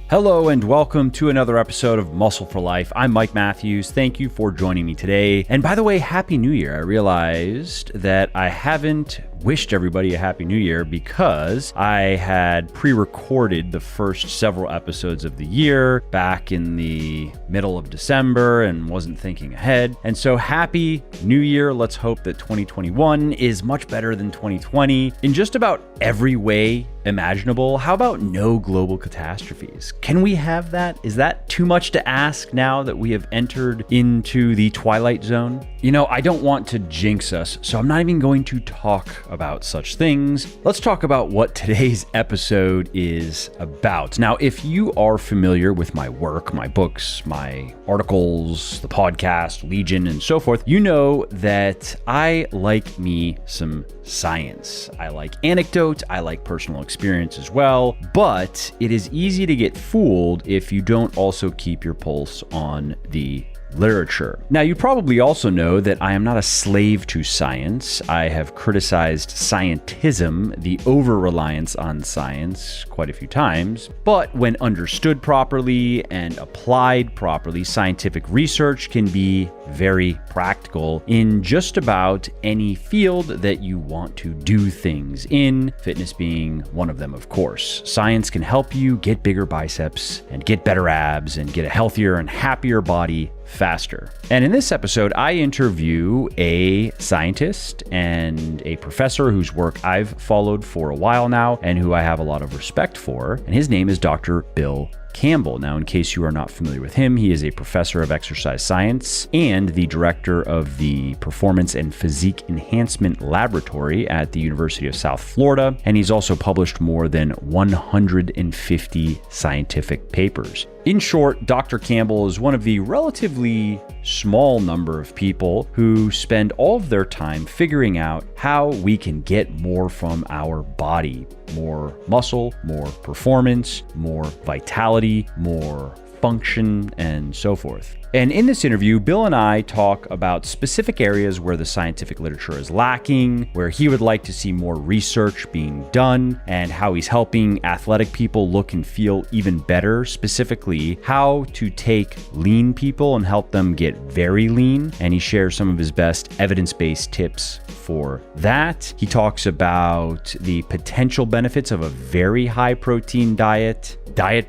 Hello and welcome to another episode of Muscle for Life. I'm Mike Matthews. Thank you for joining me today. And by the way, Happy New Year. I realized that I haven't wished everybody a Happy New Year because I had pre-recorded the first several episodes of the year back in the middle of December and wasn't thinking ahead. And so Happy New Year. Let's hope that 2021 is much better than 2020 in just about every way imaginable. How about no global catastrophes? Can we have that? Is that too much to ask now that we have entered into the twilight zone? You know, I don't want to jinx us, so I'm not even going to talk about such things. Let's talk about what today's episode is about. Now, if you are familiar with my work, my books, my articles, the podcast, Legion, and so forth, you know that I like me some science. I like anecdote, I like personal experience as well, but it is easy to get fooled if you don't also keep your pulse on the literature. Now, you probably also know that I am not a slave to science. I have criticized scientism, the over-reliance on science, quite a few times. But when understood properly and applied properly, scientific research can be very practical in just about any field that you want to do things in, fitness being one of them, of course. Science can help you get bigger biceps and get better abs and get a healthier and happier body faster. And in this episode, I interview a scientist and a professor whose work I've followed for a while now and who I have a lot of respect for. And his name is Dr. Bill Campbell. Now, in case you are not familiar with him, he is a professor of exercise science and the director of the Performance and Physique Enhancement Laboratory at the University of South Florida. And he's also published more than 150 scientific papers. In short, Dr. Campbell is one of the relatively small number of people who spend all of their time figuring out how we can get more from our body. More muscle, more performance, more vitality, more function, and so forth. And in this interview, Bill and I talk about specific areas where the scientific literature is lacking, where he would like to see more research being done, and how he's helping athletic people look and feel even better, specifically how to take lean people and help them get very lean. And he shares some of his best evidence-based tips for that. He talks about the potential benefits of a very high protein diet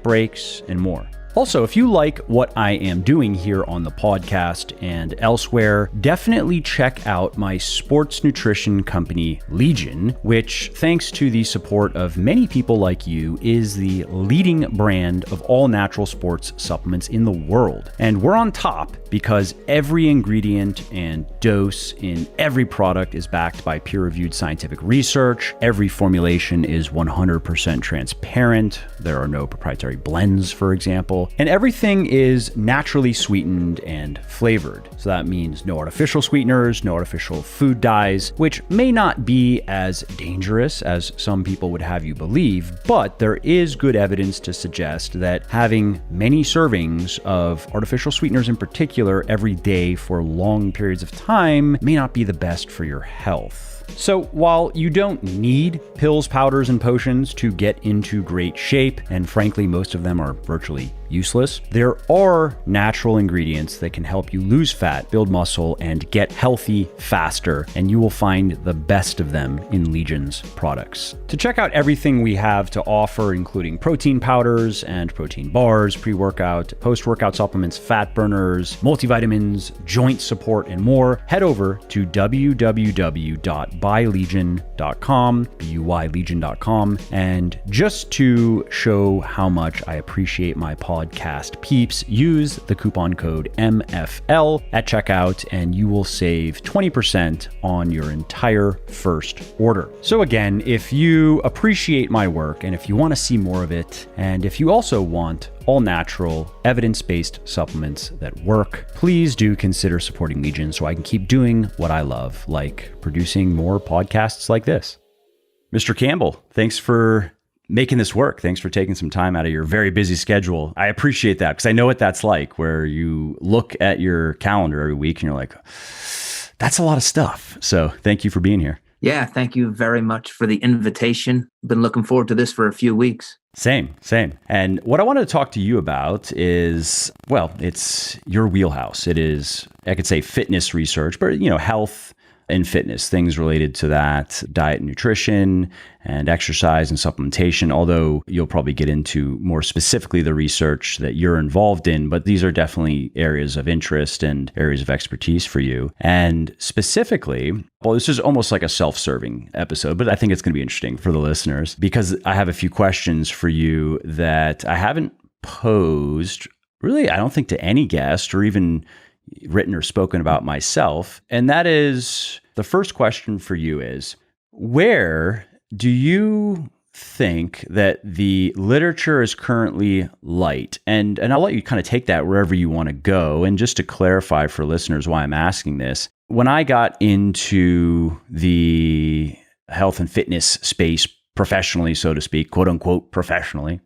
breaks, and more. Also, if you like what I am doing here on the podcast and elsewhere, definitely check out my sports nutrition company, Legion, which, thanks to the support of many people like you, is the leading brand of all natural sports supplements in the world. And we're on top because every ingredient and dose in every product is backed by peer-reviewed scientific research. Every formulation is 100% transparent. There are no proprietary blends, for example. And everything is naturally sweetened and flavored. So that means no artificial sweeteners, no artificial food dyes, which may not be as dangerous as some people would have you believe, but there is good evidence to suggest that having many servings of artificial sweeteners in particular every day for long periods of time may not be the best for your health. So while you don't need pills, powders, and potions to get into great shape, and frankly, most of them are virtually useless, there are natural ingredients that can help you lose fat, build muscle, and get healthy faster, and you will find the best of them in Legion's products. To check out everything we have to offer, including protein powders and protein bars, pre-workout, post-workout supplements, fat burners, multivitamins, joint support, and more, head over to www.buylegion.com, BUYlegion.com, and just to show how much I appreciate my podcast peeps, use the coupon code MFL at checkout and you will save 20% on your entire first order. So again, if you appreciate my work and if you want to see more of it, and if you also want all natural, evidence-based supplements that work, please do consider supporting Legion so I can keep doing what I love, like producing more podcasts like this. Mr. Campbell, thanks for making this work. Thanks for taking some time out of your very busy schedule. I appreciate that because I know what that's like, where you look at your calendar every week and you're like, that's a lot of stuff. So thank you for being here. Yeah, thank you very much for the invitation. Been looking forward to this for a few weeks. Same, same. And what I wanted to talk to you about is, well, it's your wheelhouse. It is, I could say fitness research, but health and fitness, things related to that, diet and nutrition and exercise and supplementation, although you'll probably get into more specifically the research that you're involved in, but these are definitely areas of interest and areas of expertise for you. And specifically, well, this is almost like a self-serving episode, but I think it's going to be interesting for the listeners because I have a few questions for you that I haven't posed really, I don't think to any guest or even written or spoken about myself. And that is, the first question for you is, where do you think that the literature is currently light? And I'll let you kind of take that wherever you want to go. And just to clarify for listeners why I'm asking this, when I got into the health and fitness space professionally, so to speak, quote unquote, professionally,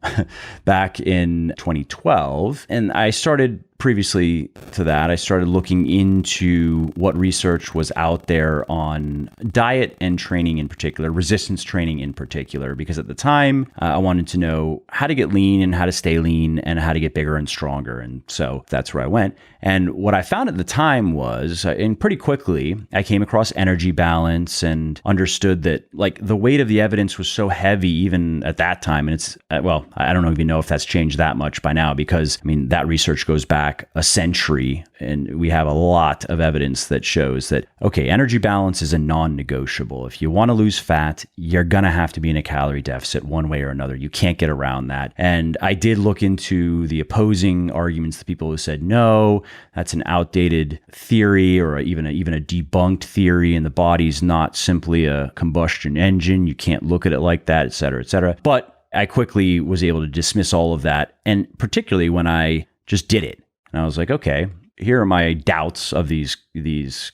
back in 2012, and I started previously to that, I started looking into what research was out there on diet and training in particular, resistance training in particular, because at the time I wanted to know how to get lean and how to stay lean and how to get bigger and stronger. And so that's where I went. And what I found at the time was, and pretty quickly, I came across energy balance and understood that like the weight of the evidence was so heavy even at that time. And it's, well, I don't even know if that's changed that much by now, because I mean, that research goes back a century and we have a lot of evidence that shows that, okay, energy balance is a non-negotiable. If you want to lose fat, you're going to have to be in a calorie deficit one way or another. You can't get around that. And I did look into the opposing arguments, the people who said, no, that's an outdated theory or even a debunked theory, and the body's not simply a combustion engine. You can't look at it like that, et cetera, et cetera. But I quickly was able to dismiss all of that. And particularly when I just did it. And I was like, okay, here are my doubts of these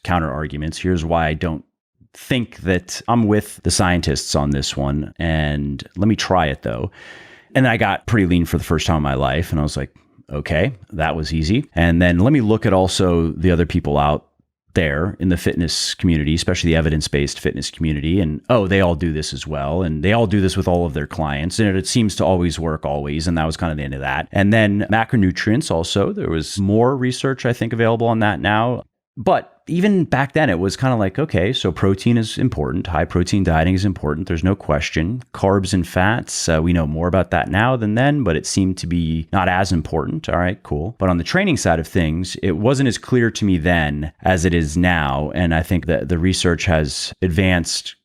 counter arguments. Here's why I don't think that I'm with the scientists on this one. And let me try it though. And I got pretty lean for the first time in my life. And I was like, okay, that was easy. And then let me look at also the other people out there in the fitness community, especially the evidence-based fitness community. And, oh, they all do this as well. And they all do this with all of their clients. And it seems to always work always. And that was kind of the end of that. And then macronutrients also, there was more research, I think, available on that now. But even back then, it was kind of like, okay, so protein is important. High protein dieting is important. There's no question. Carbs and fats, we know more about that now than then, but it seemed to be not as important. All right, cool. But on the training side of things, it wasn't as clear to me then as it is now. And I think that the research has advanced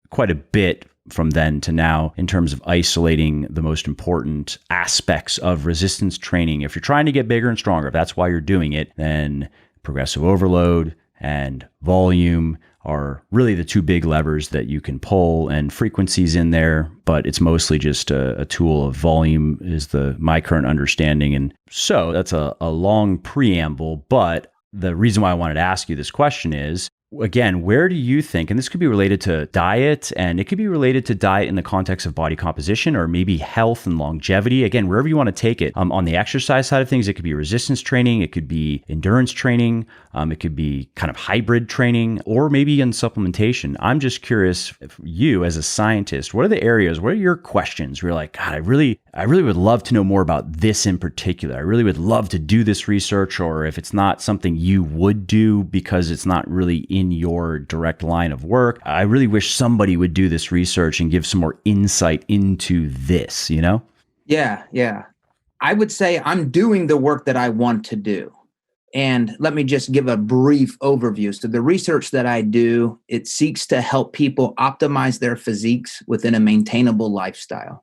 quite a bit from then to now in terms of isolating the most important aspects of resistance training. If you're trying to get bigger and stronger, if that's why you're doing it, then progressive overload and volume are really the two big levers that you can pull, and frequencies in there, but it's mostly just a tool of volume is my current understanding. And so that's a long preamble, but the reason why I wanted to ask you this question is, again, where do you think, and this could be related to diet, and it could be related to diet in the context of body composition or maybe health and longevity, again, wherever you want to take it. On the exercise side of things, it could be resistance training, it could be endurance training, it could be kind of hybrid training, or maybe in supplementation. I'm just curious, if you as a scientist, what are the areas, what are your questions where you're like, God, I really would love to know more about this in particular. I really would love to do this research, or if it's not something you would do because it's not really in your direct line of work, I really wish somebody would do this research and give some more insight into this, you know? Yeah. I would say I'm doing the work that I want to do. And let me just give a brief overview. So the research that I do, it seeks to help people optimize their physiques within a maintainable lifestyle.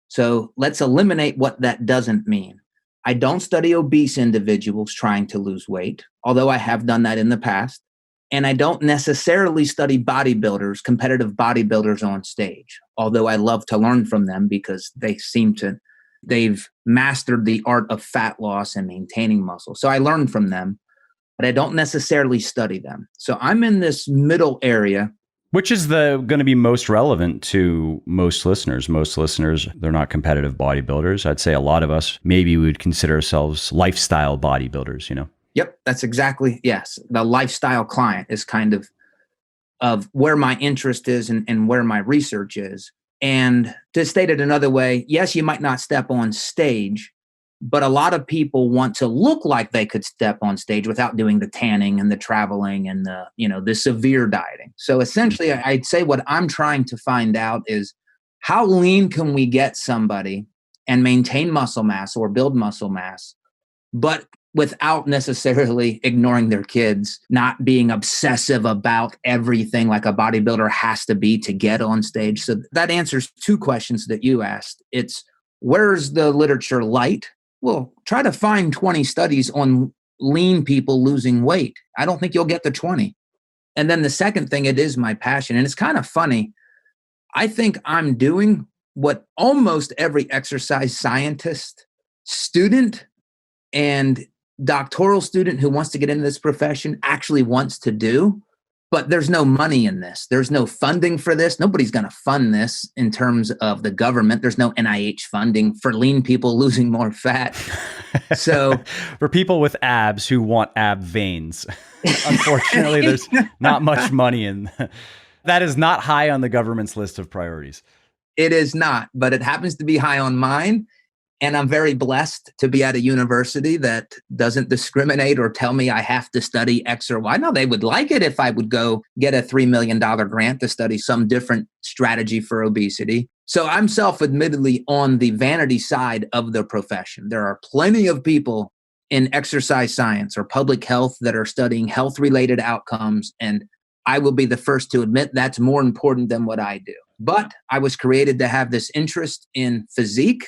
So let's eliminate what that doesn't mean. I don't study obese individuals trying to lose weight, although I have done that in the past. And I don't necessarily study bodybuilders, competitive bodybuilders on stage, although I love to learn from them because they've mastered the art of fat loss and maintaining muscle. So I learn from them, but I don't necessarily study them. So I'm in this middle area. Which is going to be most relevant to most listeners. Most listeners, they're not competitive bodybuilders. I'd say a lot of us, maybe we would consider ourselves lifestyle bodybuilders, you know? Yep, that's exactly, yes. The lifestyle client is kind of of where my interest is and where my research is. And to state it another way, yes, you might not step on stage, but a lot of people want to look like they could step on stage without doing the tanning and the traveling and the severe dieting. So essentially, I'd say what I'm trying to find out is how lean can we get somebody and maintain muscle mass or build muscle mass, but without necessarily ignoring their kids, not being obsessive about everything like a bodybuilder has to be to get on stage. So that answers two questions that you asked. It's where's the literature light? Well, try to find 20 studies on lean people losing weight. I don't think you'll get to 20. And then the second thing, it is my passion. And it's kind of funny. I think I'm doing what almost every exercise scientist, student, and doctoral student who wants to get into this profession actually wants to do. But there's no money in this. There's no funding for this. Nobody's going to fund this in terms of the government. There's no NIH funding for lean people losing more fat. So for people with abs who want ab veins, unfortunately, there's not much money in that. Is not high on the government's list of priorities. It is not, but it happens to be high on mine. And I'm very blessed to be at a university that doesn't discriminate or tell me I have to study X or Y. No, they would like it if I would go get a $3 million grant to study some different strategy for obesity. So I'm self-admittedly on the vanity side of the profession. There are plenty of people in exercise science or public health that are studying health-related outcomes. And I will be the first to admit that's more important than what I do. But I was created to have this interest in physique.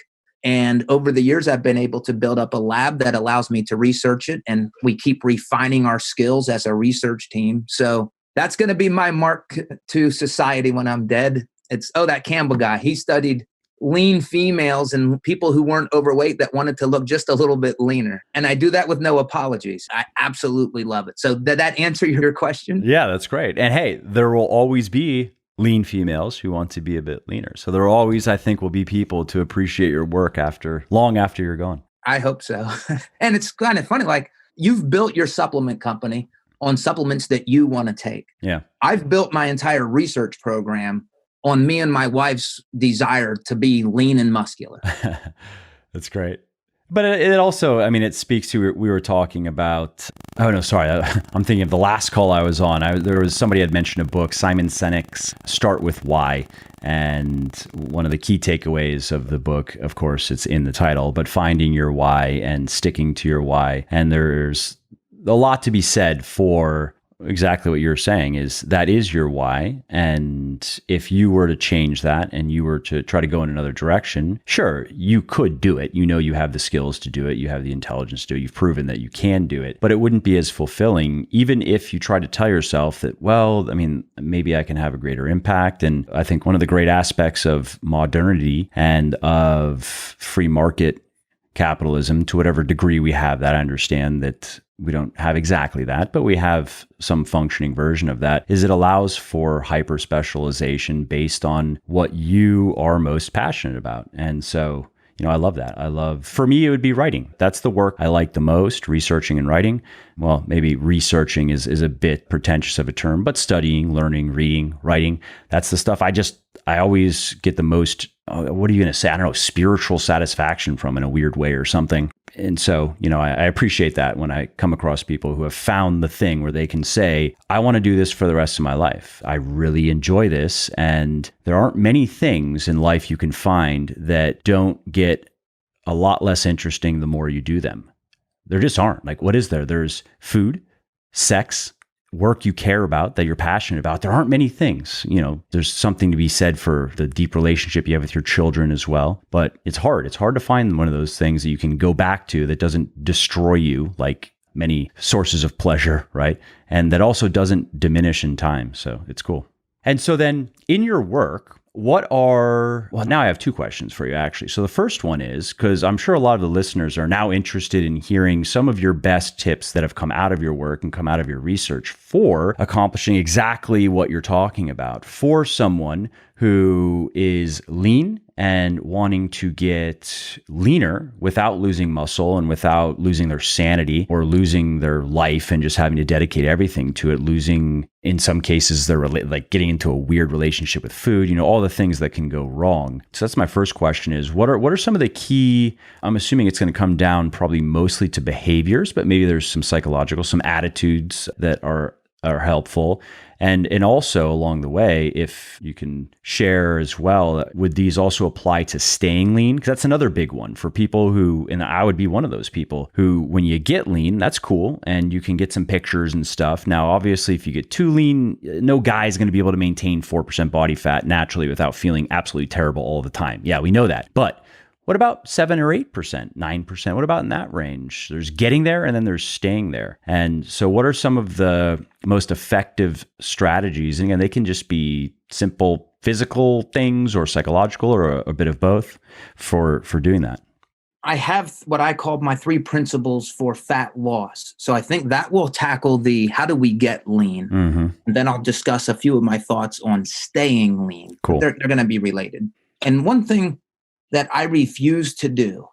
And over the years, I've been able to build up a lab that allows me to research it. And we keep refining our skills as a research team. So that's going to be my mark to society when I'm dead. It's, that Campbell guy, he studied lean females and people who weren't overweight that wanted to look just a little bit leaner. And I do that with no apologies. I absolutely love it. So did that answer your question? Yeah, that's great. And hey, there will always be lean females who want to be a bit leaner. So there always, I think, will be people to appreciate your work long after you're gone. I hope so. And it's kind of funny, like you've built your supplement company on supplements that you want to take. Yeah. I've built my entire research program on me and my wife's desire to be lean and muscular. That's great. But it also, I mean, it speaks to, we were talking about, I'm thinking of the last call I was on. There was somebody had mentioned a book, Simon Sinek's Start With Why. And one of the key takeaways of the book, of course, it's in the title, but finding your why and sticking to your why. And there's a lot to be said for exactly what you're saying, is that is your why. And if you were to change that and you were to try to go in another direction, sure, you could do it. You know, you have the skills to do it. You have the intelligence to do it. You've proven that you can do it, but it wouldn't be as fulfilling, even if you try to tell yourself that, well, I mean, maybe I can have a greater impact. And I think one of the great aspects of modernity and of free market capitalism, to whatever degree we have that, I understand that we don't have exactly that, but we have some functioning version of that, is it allows for hyper specialization based on what you are most passionate about. And so, I love that. For me, it would be writing. That's the work I like the most, researching and writing. Well, maybe researching is a bit pretentious of a term, but studying, learning, reading, writing, that's the stuff I always get the most, what are you going to say? I don't know, spiritual satisfaction from, in a weird way or something. And so, I appreciate that when I come across people who have found the thing where they can say, I want to do this for the rest of my life. I really enjoy this. And there aren't many things in life you can find that don't get a lot less interesting the more you do them. There just aren't. Like, what is there? There's food, sex, work you care about, that you're passionate about. There aren't many things. There's something to be said for the deep relationship you have with your children as well. But it's hard. It's hard to find one of those things that you can go back to that doesn't destroy you like many sources of pleasure, right? And that also doesn't diminish in time. So it's cool. And so then in your work, now I have two questions for you, actually. So the first one is, because I'm sure a lot of the listeners are now interested in hearing some of your best tips that have come out of your work and come out of your research for accomplishing exactly what you're talking about, for someone who is lean and wanting to get leaner without losing muscle and without losing their sanity or losing their life and just having to dedicate everything to it, losing, in some cases, their like getting into a weird relationship with food, all the things that can go wrong. So that's my first question is, what are some of the key, I'm assuming it's going to come down probably mostly to behaviors, but maybe there's some psychological, some attitudes that are helpful. And also along the way, if you can share as well, would these also apply to staying lean? Because that's another big one for people who, and I would be one of those people who, when you get lean, that's cool. And you can get some pictures and stuff. Now, obviously, if you get too lean, no guy is going to be able to maintain 4% body fat naturally without feeling absolutely terrible all the time. Yeah, we know that. But what about 7 or 8%, 9%? What about in that range? There's getting there and then there's staying there. And so what are some of the most effective strategies? And again, they can just be simple physical things or psychological or a bit of both for doing that. I have what I call my 3 principles for fat loss. So I think that will tackle the how do we get lean? Mm-hmm. And then I'll discuss a few of my thoughts on staying lean. Cool. They're going to be related. And one thing that I refuse to do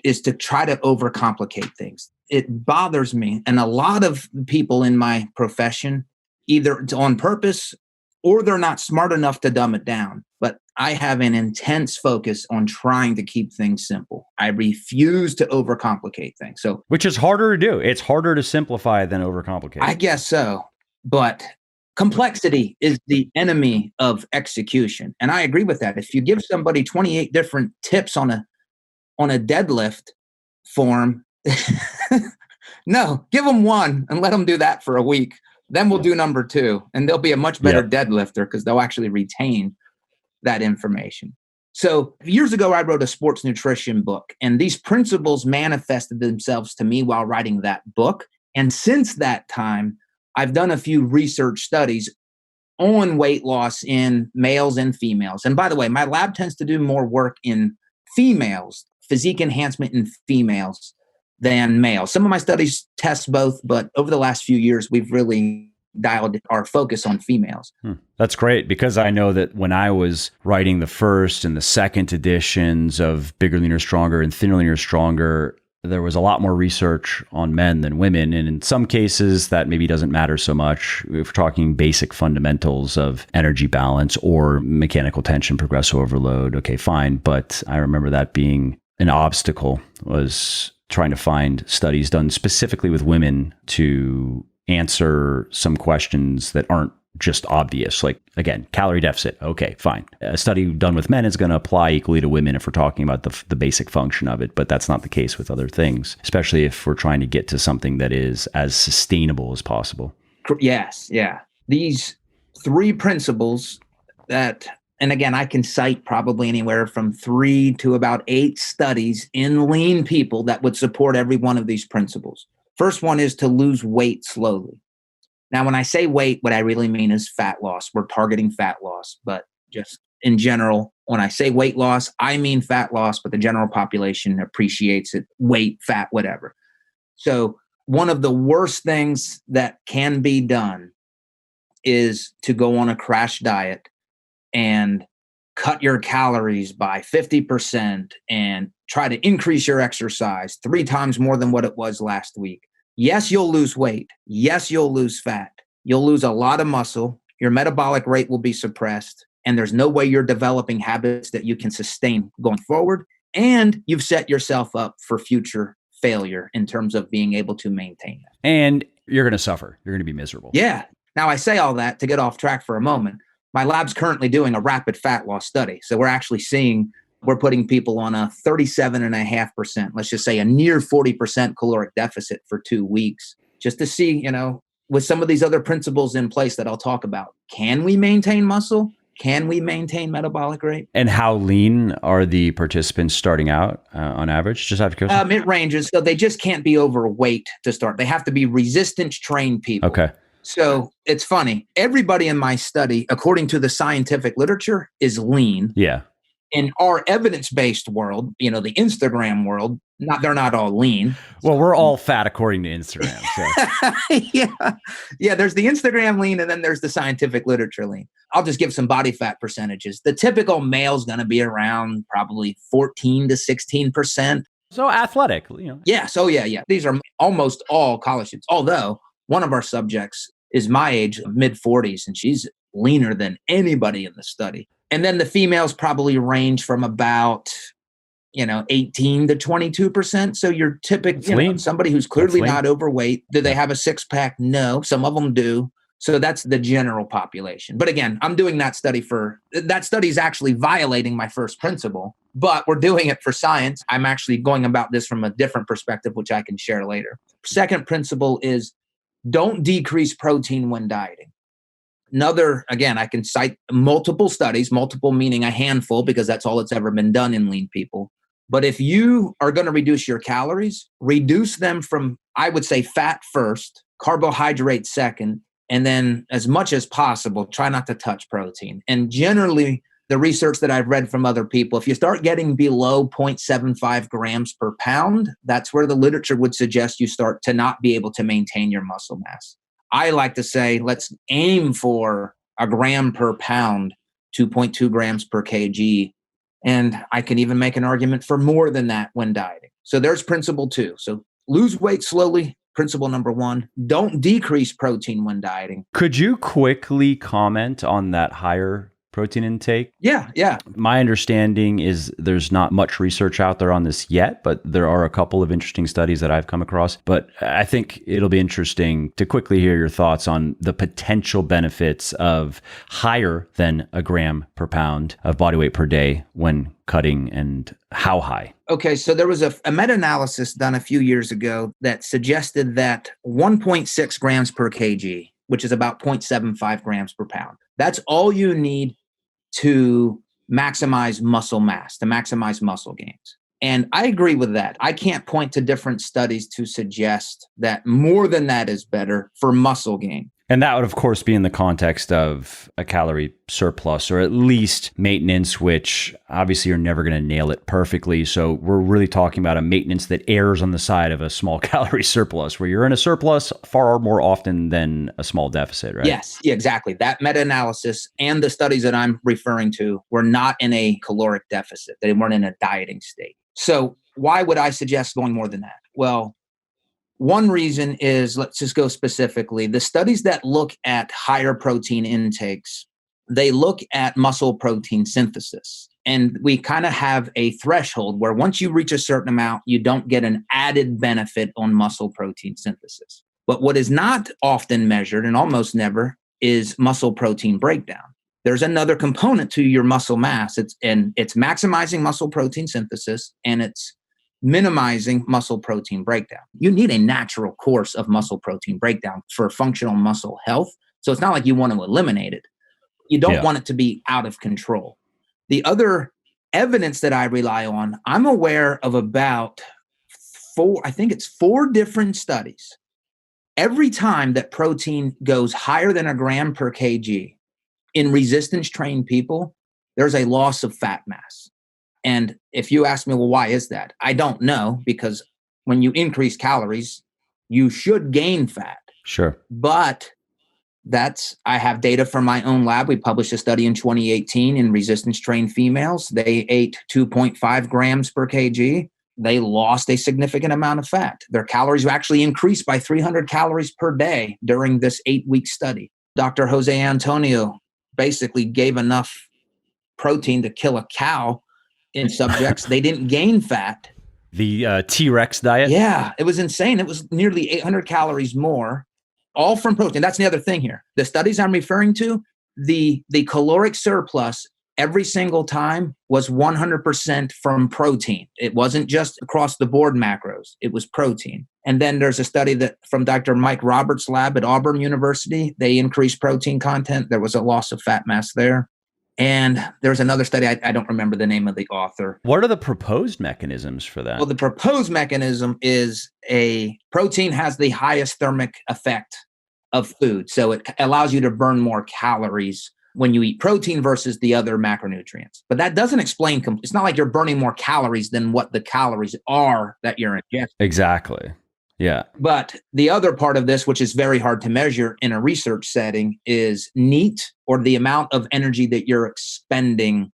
is to try to overcomplicate things. It bothers me. And a lot of people in my profession, either it's on purpose or they're not smart enough to dumb it down. But I have an intense focus on trying to keep things simple. I refuse to overcomplicate things. So, which is harder to do. It's harder to simplify than overcomplicate. I guess so. But complexity is the enemy of execution. And I agree with that. If you give somebody 28 different tips on a deadlift form, no, give them one and let them do that for a week. Then we'll do number 2 and they'll be a much better deadlifter because they'll actually retain that information. So years ago, I wrote a sports nutrition book, and these principles manifested themselves to me while writing that book. And since that time, I've done a few research studies on weight loss in males and females. And by the way, my lab tends to do more work in females, physique enhancement in females than males. Some of my studies test both, but over the last few years, we've really dialed our focus on females. That's great, because I know that when I was writing the first and the second editions of Bigger, Leaner, Stronger and Thinner, Leaner, Stronger, there was a lot more research on men than women. And in some cases, that maybe doesn't matter so much. If we're talking basic fundamentals of energy balance or mechanical tension, progressive overload, okay, fine. But I remember that being an obstacle, was trying to find studies done specifically with women to answer some questions that aren't just obvious. Like, again, calorie deficit. Okay, fine. A study done with men is going to apply equally to women if we're talking about the basic function of it, but that's not the case with other things, especially if we're trying to get to something that is as sustainable as possible. Yes, yeah. These 3 principles that, and again, I can cite probably anywhere from 3 to about 8 studies in lean people that would support every one of these principles. First one is to lose weight slowly. Now, when I say weight, what I really mean is fat loss. We're targeting fat loss, but just in general, when I say weight loss, I mean fat loss, but the general population appreciates it, weight, fat, whatever. So one of the worst things that can be done is to go on a crash diet and cut your calories by 50% and try to increase your exercise 3 times more than what it was last week. Yes, you'll lose weight. Yes, you'll lose fat. You'll lose a lot of muscle. Your metabolic rate will be suppressed. And there's no way you're developing habits that you can sustain going forward. And you've set yourself up for future failure in terms of being able to maintain that. And you're going to suffer. You're going to be miserable. Yeah. Now, I say all that to get off track for a moment. My lab's currently doing a rapid fat loss study. So we're actually we're putting people on a 37.5%, let's just say a near 40% caloric deficit for 2 weeks, just to see, with some of these other principles in place that I'll talk about, can we maintain muscle? Can we maintain metabolic rate? And how lean are the participants starting out on average? Just out of curiosity. It ranges. So they just can't be overweight to start. They have to be resistance trained people. Okay. So it's funny. Everybody in my study, according to the scientific literature, is lean. Yeah. In our evidence-based world, the Instagram world, they're not all lean. Well, we're all fat according to Instagram. So. Yeah. There's the Instagram lean, and then there's the scientific literature lean. I'll just give some body fat percentages. The typical male's going to be around probably 14 to 16%. So athletic, Yes. Oh, yeah. These are almost all college students. Although one of our subjects is my age, mid 40s, and she's leaner than anybody in the study. And then the females probably range from about 18 to 22%. So you're typical, somebody who's clearly not overweight. Do they have a six pack? No. Some of them do. So that's the general population. But again, I'm doing that study is actually violating my first principle, but we're doing it for science. I'm actually going about this from a different perspective, which I can share later. Second principle is don't decrease protein when dieting. Again, I can cite multiple studies, multiple meaning a handful, because that's all that's ever been done in lean people. But if you are going to reduce your calories, reduce them from, I would say, fat first, carbohydrate second, and then as much as possible, try not to touch protein. And generally, the research that I've read from other people, if you start getting below 0.75 grams per pound, that's where the literature would suggest you start to not be able to maintain your muscle mass. I like to say, let's aim for a gram per pound, 2.2 grams per kg. And I can even make an argument for more than that when dieting. So there's principle 2. So lose weight slowly. Principle number 1, don't decrease protein when dieting. Could you quickly comment on that higher protein intake? Yeah. My understanding is there's not much research out there on this yet, but there are a couple of interesting studies that I've come across. But I think it'll be interesting to quickly hear your thoughts on the potential benefits of higher than a gram per pound of body weight per day when cutting, and how high. Okay, so there was a meta-analysis done a few years ago that suggested that 1.6 grams per kg, which is about 0.75 grams per pound, that's all you need to maximize muscle mass, to maximize muscle gains. And I agree with that. I can't point to different studies to suggest that more than that is better for muscle gain. And that would, of course, be in the context of a calorie surplus, or at least maintenance, which obviously you're never going to nail it perfectly. So we're really talking about a maintenance that errs on the side of a small calorie surplus, where you're in a surplus far more often than a small deficit, right? Yes, exactly. That meta-analysis and the studies that I'm referring to were not in a caloric deficit. They weren't in a dieting state. So why would I suggest going more than that? Well, one reason is, let's just go specifically, the studies that look at higher protein intakes, they look at muscle protein synthesis. And we kind of have a threshold where once you reach a certain amount, you don't get an added benefit on muscle protein synthesis. But what is not often measured, and almost never, is muscle protein breakdown. There's another component to your muscle mass. It's maximizing muscle protein synthesis, and it's minimizing muscle protein breakdown. You need a natural course of muscle protein breakdown for functional muscle health. So it's not like you want to eliminate it. You don't want it to be out of control. The other evidence that I rely on, I'm aware of about 4 different studies. Every time that protein goes higher than a gram per kg in resistance trained people, there's a loss of fat mass. And if you ask me, well, why is that? I don't know, because when you increase calories, you should gain fat. Sure. But I have data from my own lab. We published a study in 2018 in resistance trained females. They ate 2.5 grams per kg. They lost a significant amount of fat. Their calories actually increased by 300 calories per day during this 8-week study. Dr. Jose Antonio basically gave enough protein to kill a cow in subjects. They didn't gain fat. The T-Rex diet? Yeah, it was insane. It was nearly 800 calories more, all from protein. That's the other thing here. The studies I'm referring to, the caloric surplus every single time was 100% from protein. It wasn't just across the board macros. It was protein. And then there's a study that from Dr. Mike Roberts' lab at Auburn University. They increased protein content. There was a loss of fat mass there. And there's another study, I don't remember the name of the author. What are the proposed mechanisms for that? Well, the proposed mechanism is a protein has the highest thermic effect of food. So it allows you to burn more calories when you eat protein versus the other macronutrients. But that doesn't explain, it's not like you're burning more calories than what the calories are that you're ingesting. Exactly. Yeah. But the other part of this, which is very hard to measure in a research setting, is NEAT, or the amount of energy that you're expending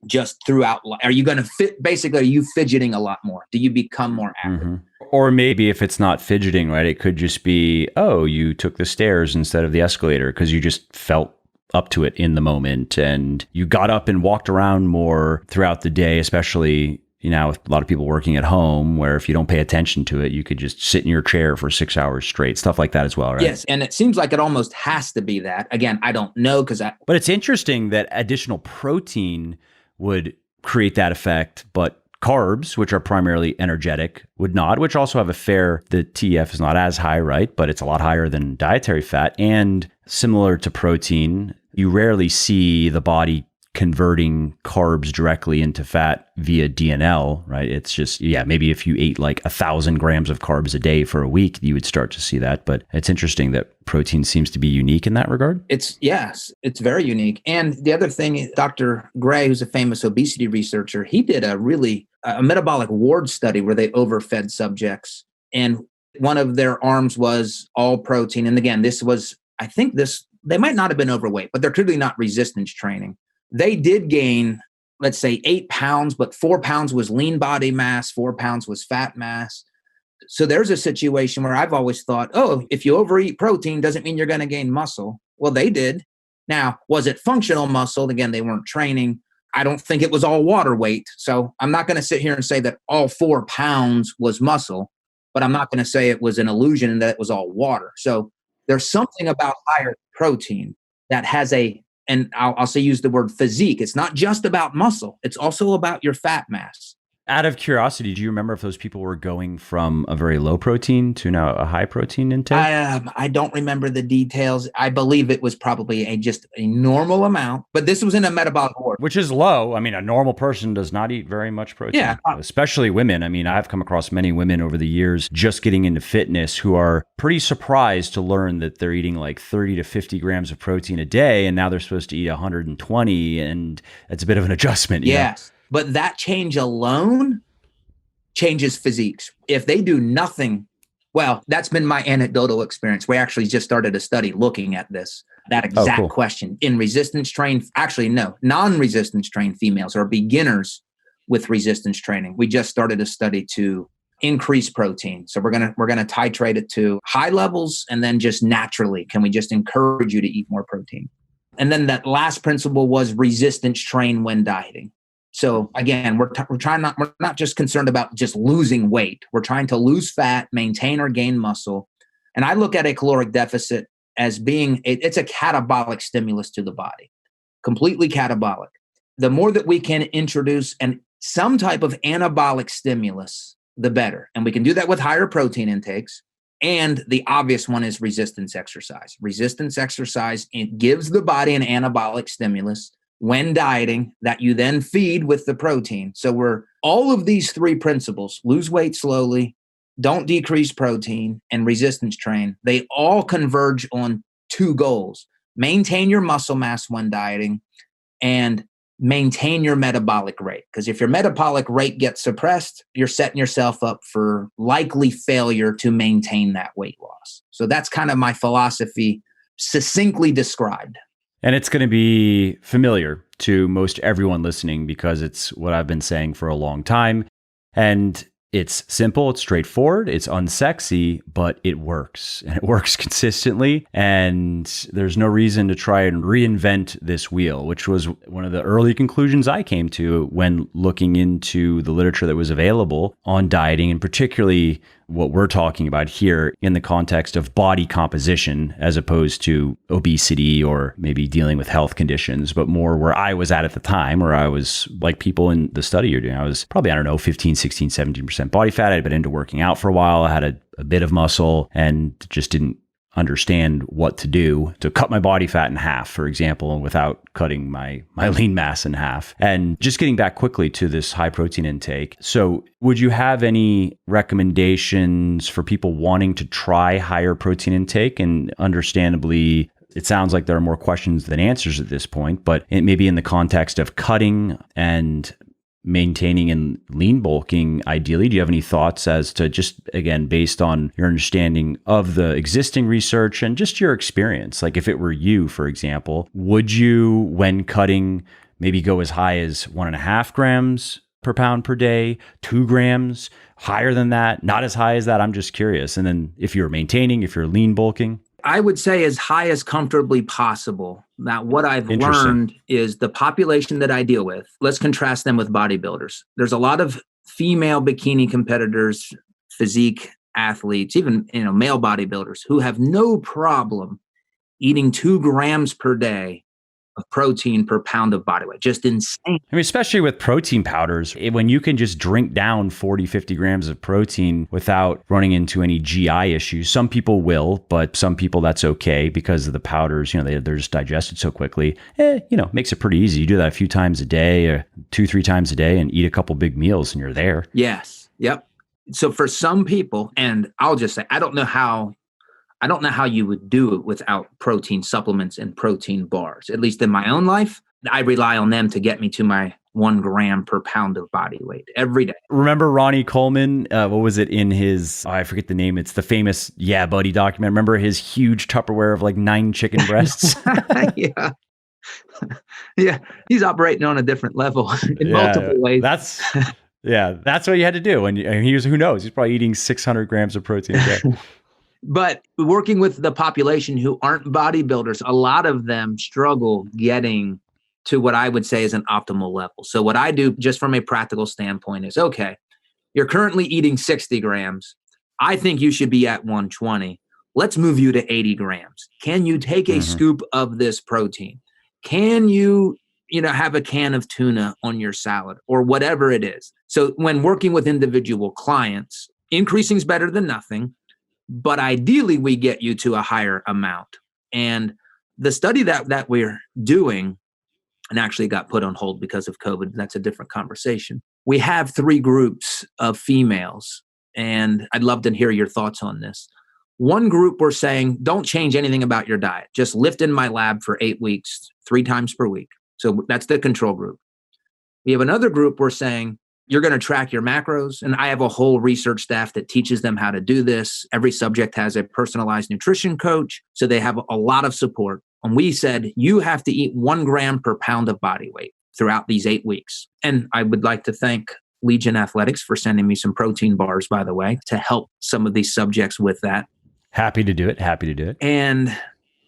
just throughout. Are you going to fit? Basically, are you fidgeting a lot more? Do you become more active? Mm-hmm. Or maybe if it's not fidgeting, right, it could just be, oh, you took the stairs instead of the escalator because you just felt up to it in the moment and you got up and walked around more throughout the day, especially, with a lot of people working at home, where if you don't pay attention to it, you could just sit in your chair for 6 hours straight, stuff like that as well, right? Yes. And it seems like it almost has to be that. Again, I don't know But it's interesting that additional protein would create that effect, but carbs, which are primarily energetic, would not, which also have the TF is not as high, right? But it's a lot higher than dietary fat. And similar to protein, you rarely see the body converting carbs directly into fat via DNL, right? It's just, maybe if you ate like 1,000 grams of carbs a day for a week, you would start to see that. But it's interesting that protein seems to be unique in that regard. It's very unique. And the other thing, Dr. Gray, who's a famous obesity researcher, he did a metabolic ward study where they overfed subjects. And one of their arms was all protein. And again, they might not have been overweight, but they're clearly not resistance training. They did gain, let's say, 8 pounds, but 4 pounds was lean body mass, 4 pounds was fat mass. So there's a situation where I've always thought, if you overeat protein, doesn't mean you're going to gain muscle. Well, they did. Now, was it functional muscle? Again, they weren't training. I don't think it was all water weight. So I'm not going to sit here and say that all 4 pounds was muscle, but I'm not going to say it was an illusion and that it was all water. So there's something about higher protein that has and I'll say use the word physique. It's not just about muscle. It's also about your fat mass. Out of curiosity, do you remember if those people were going from a very low protein to now a high protein intake? I don't remember the details. I believe it was probably just a normal amount, but this was in a metabolic ward. Which is low. I mean, a normal person does not eat very much protein, especially women. I mean, I've come across many women over the years just getting into fitness who are pretty surprised to learn that they're eating like 30 to 50 grams of protein a day, and now they're supposed to eat 120, and it's a bit of an adjustment. Yes. But that change alone changes physiques. If they do nothing, well, that's been my anecdotal experience. We actually just started a study looking at that exact question in resistance trained. Actually, no, non-resistance trained females or beginners with resistance training. We just started a study to increase protein. So we're gonna titrate it to high levels, and then just naturally, can we just encourage you to eat more protein? And then that last principle was resistance train when dieting. So again, we're not just concerned about just losing weight. We're trying to lose fat, maintain or gain muscle. And I look at a caloric deficit as being, it's a catabolic stimulus to the body, completely catabolic. The more that we can introduce some type of anabolic stimulus, the better. And we can do that with higher protein intakes. And the obvious one is resistance exercise. Resistance exercise, it gives the body an anabolic stimulus when dieting that you then feed with the protein. So all of these 3 principles, lose weight slowly, don't decrease protein, and resistance train, they all converge on 2 goals: maintain your muscle mass when dieting and maintain your metabolic rate. Because if your metabolic rate gets suppressed, you're setting yourself up for likely failure to maintain that weight loss. So that's kind of my philosophy, succinctly described. And it's going to be familiar to most everyone listening because it's what I've been saying for a long time. And it's simple, it's straightforward, it's unsexy, but it works. And it works consistently. And there's no reason to try and reinvent this wheel, which was one of the early conclusions I came to when looking into the literature that was available on dieting, and particularly what we're talking about here in the context of body composition, as opposed to obesity or maybe dealing with health conditions, but more where I was at the time, where I was like people in the study you're doing. I was probably, 15, 16, 17% body fat. I'd been into working out for a while. I had a bit of muscle and just didn't understand what to do to cut my body fat in half, for example, without cutting my lean mass in half. And just getting back quickly to this high protein intake. So would you have any recommendations for people wanting to try higher protein intake? And understandably, It sounds like there are more questions than answers at this point, but it may be in the context of cutting and maintaining and lean bulking ideally. Do you have any thoughts as to, just again, based on your understanding of the existing research and just your experience? Like if it were you, for example, would you, when cutting, maybe go as high as 1.5 grams per pound per day, 2 grams, higher than that, not as high as that? I'm just curious. And then if you're maintaining, if you're lean bulking? I would say as high as comfortably possible. Now, what I've learned is the population that I deal with, let's contrast them with bodybuilders. There's a lot of female bikini competitors, physique athletes, even male bodybuilders who have no problem eating 2 grams per day of protein per pound of body weight. Just insane. I mean, especially with protein powders, when you can just drink down 40, 50 grams of protein without running into any GI issues. Some people will, but some people that's okay because of the powders, they're just digested so quickly. Makes it pretty easy. You do that a few times a day, or 2-3 times a day, and eat a couple big meals and you're there. Yes. Yep. So for some people, and I'll just say, I don't know how you would do it without protein supplements and protein bars. At least in my own life, I rely on them to get me to my 1 gram per pound of body weight every day. Remember Ronnie Coleman? What was it in his, I forget the name. It's the famous Yeah Buddy document. Remember his huge Tupperware of like 9 chicken breasts? Yeah. Yeah. He's operating on a different level in multiple ways. That's what you had to do. And he was, who knows? He's probably eating 600 grams of protein a day. But working with the population who aren't bodybuilders, a lot of them struggle getting to what I would say is an optimal level. So what I do just from a practical standpoint is, okay, you're currently eating 60 grams. I think you should be at 120. Let's move you to 80 grams. Can you take a scoop of this protein? Can you, have a can of tuna on your salad or whatever it is? So when working with individual clients, increasing is better than nothing. But ideally, we get you to a higher amount. And the study that we're doing, and actually got put on hold because of COVID, that's a different conversation. We have 3 groups of females, and I'd love to hear your thoughts on this. One group, we're saying, don't change anything about your diet. Just lift in my lab for 8 weeks, 3 times per week. So that's the control group. We have another group, we're saying, you're going to track your macros. And I have a whole research staff that teaches them how to do this. Every subject has a personalized nutrition coach. So they have a lot of support. And we said, you have to eat 1 gram per pound of body weight throughout these 8 weeks. And I would like to thank Legion Athletics for sending me some protein bars, by the way, to help some of these subjects with that. Happy to do it. And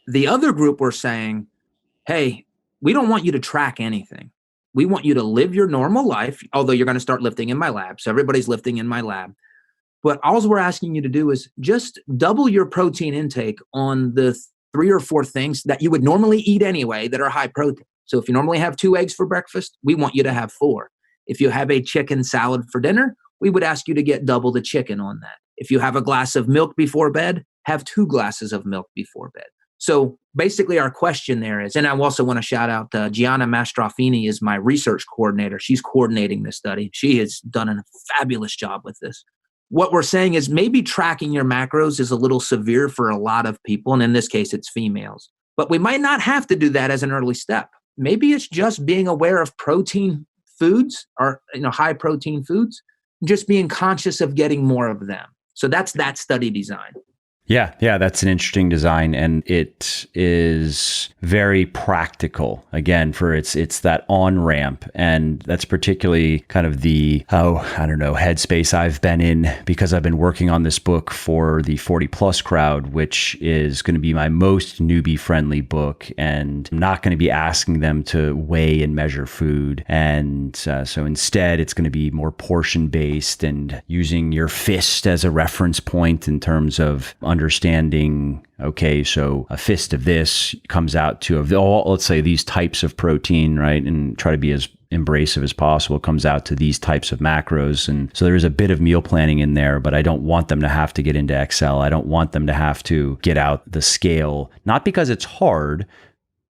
the other group were saying, hey, we don't want you to track anything. We want you to live your normal life, although you're going to start lifting in my lab. So everybody's lifting in my lab. But all we're asking you to do is just double your protein intake on the 3 or 4 things that you would normally eat anyway that are high protein. So if you normally have 2 eggs for breakfast, we want you to have 4. If you have a chicken salad for dinner, we would ask you to get double the chicken on that. If you have a glass of milk before bed, have 2 glasses of milk before bed. So basically our question there is, and I also want to shout out Gianna Mastrofini is my research coordinator. She's coordinating this study. She has done a fabulous job with this. What we're saying is maybe tracking your macros is a little severe for a lot of people. And in this case, it's females. But we might not have to do that as an early step. Maybe it's just being aware of protein foods or high protein foods, just being conscious of getting more of them. So that's that study design. Yeah, that's an interesting design, and it is very practical. Again, for it's that on ramp, and that's particularly kind of the headspace I've been in because I've been working on this book for the 40 plus crowd, which is going to be my most newbie friendly book, and I'm not going to be asking them to weigh and measure food, and so instead it's going to be more portion based and using your fist as a reference point in terms of understanding, okay, so a fist of this comes out to let's say these types of protein, right? And try to be as embracive as possible, comes out to these types of macros. And so there is a bit of meal planning in there, but I don't want them to have to get into Excel. I don't want them to have to get out the scale, not because it's hard,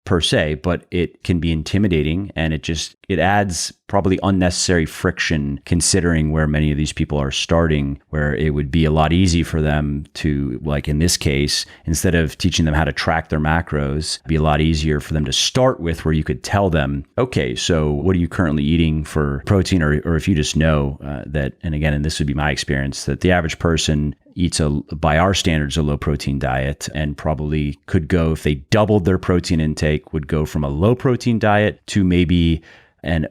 per se, but it can be intimidating, and it adds probably unnecessary friction considering where many of these people are starting, where it would be a lot easy for them to, like in this case, instead of teaching them how to track their macros, it'd be a lot easier for them to start with, where you could tell them, okay, so what are you currently eating for protein? Or if you just know that, and again, and this would be my experience, that the average person eats by our standards, a low protein diet, and probably could go, if they doubled their protein intake, would go from a low protein diet to maybe an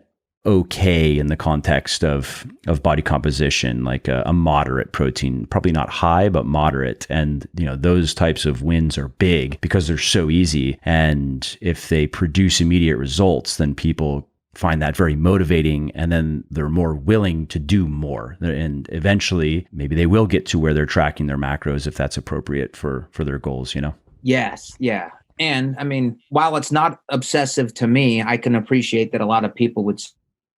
okay in the context of body composition, like a moderate protein, probably not high, but moderate. And, those types of wins are big because they're so easy. And if they produce immediate results, then people find that very motivating, and then they're more willing to do more. And eventually, maybe they will get to where they're tracking their macros if that's appropriate for their goals, Yes. Yeah. And I mean, while it's not obsessive to me, I can appreciate that a lot of people would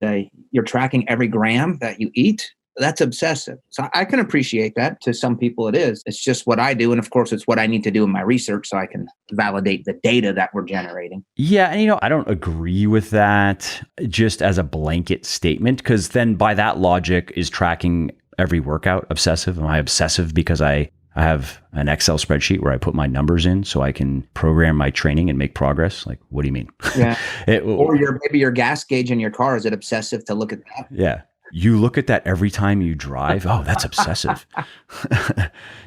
say, you're tracking every gram that you eat. That's obsessive. So I can appreciate that. To some people it is. It's just what I do. And of course, it's what I need to do in my research so I can validate the data that we're generating. Yeah. And, I don't agree with that just as a blanket statement, because then by that logic, is tracking every workout obsessive? Am I obsessive because I have an Excel spreadsheet where I put my numbers in so I can program my training and make progress? Like, what do you mean? Yeah. Or maybe your gas gauge in your car, is it obsessive to look at that? Yeah. You look at that every time you drive. Oh, that's obsessive.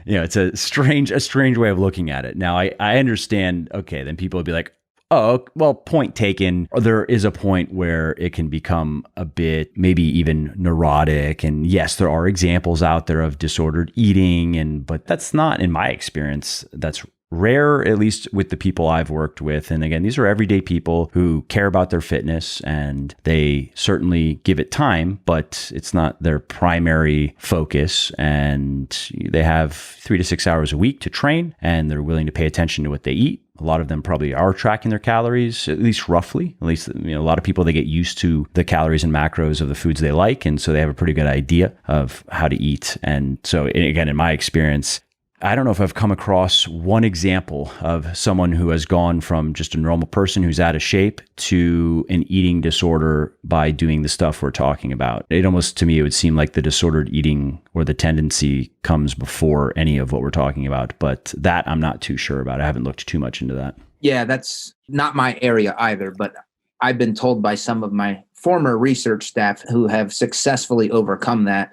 It's a strange way of looking at it. Now, I understand. Okay, then people would be like, oh, well, point taken. Or there is a point where it can become a bit, maybe even neurotic. And yes, there are examples out there of disordered eating, but that's not, in my experience, that's rare, at least with the people I've worked with. And again, these are everyday people who care about their fitness, and they certainly give it time, but it's not their primary focus. And they have 3 to 6 hours a week to train, and they're willing to pay attention to what they eat. A lot of them probably are tracking their calories, at least roughly. At least, a lot of people, they get used to the calories and macros of the foods they like. And so they have a pretty good idea of how to eat. And so, again, in my experience, I don't know if I've come across one example of someone who has gone from just a normal person who's out of shape to an eating disorder by doing the stuff we're talking about. It almost, to me, it would seem like the disordered eating or the tendency comes before any of what we're talking about. But that I'm not too sure about. I haven't looked too much into that. Yeah, that's not my area either. But I've been told by some of my former research staff who have successfully overcome that,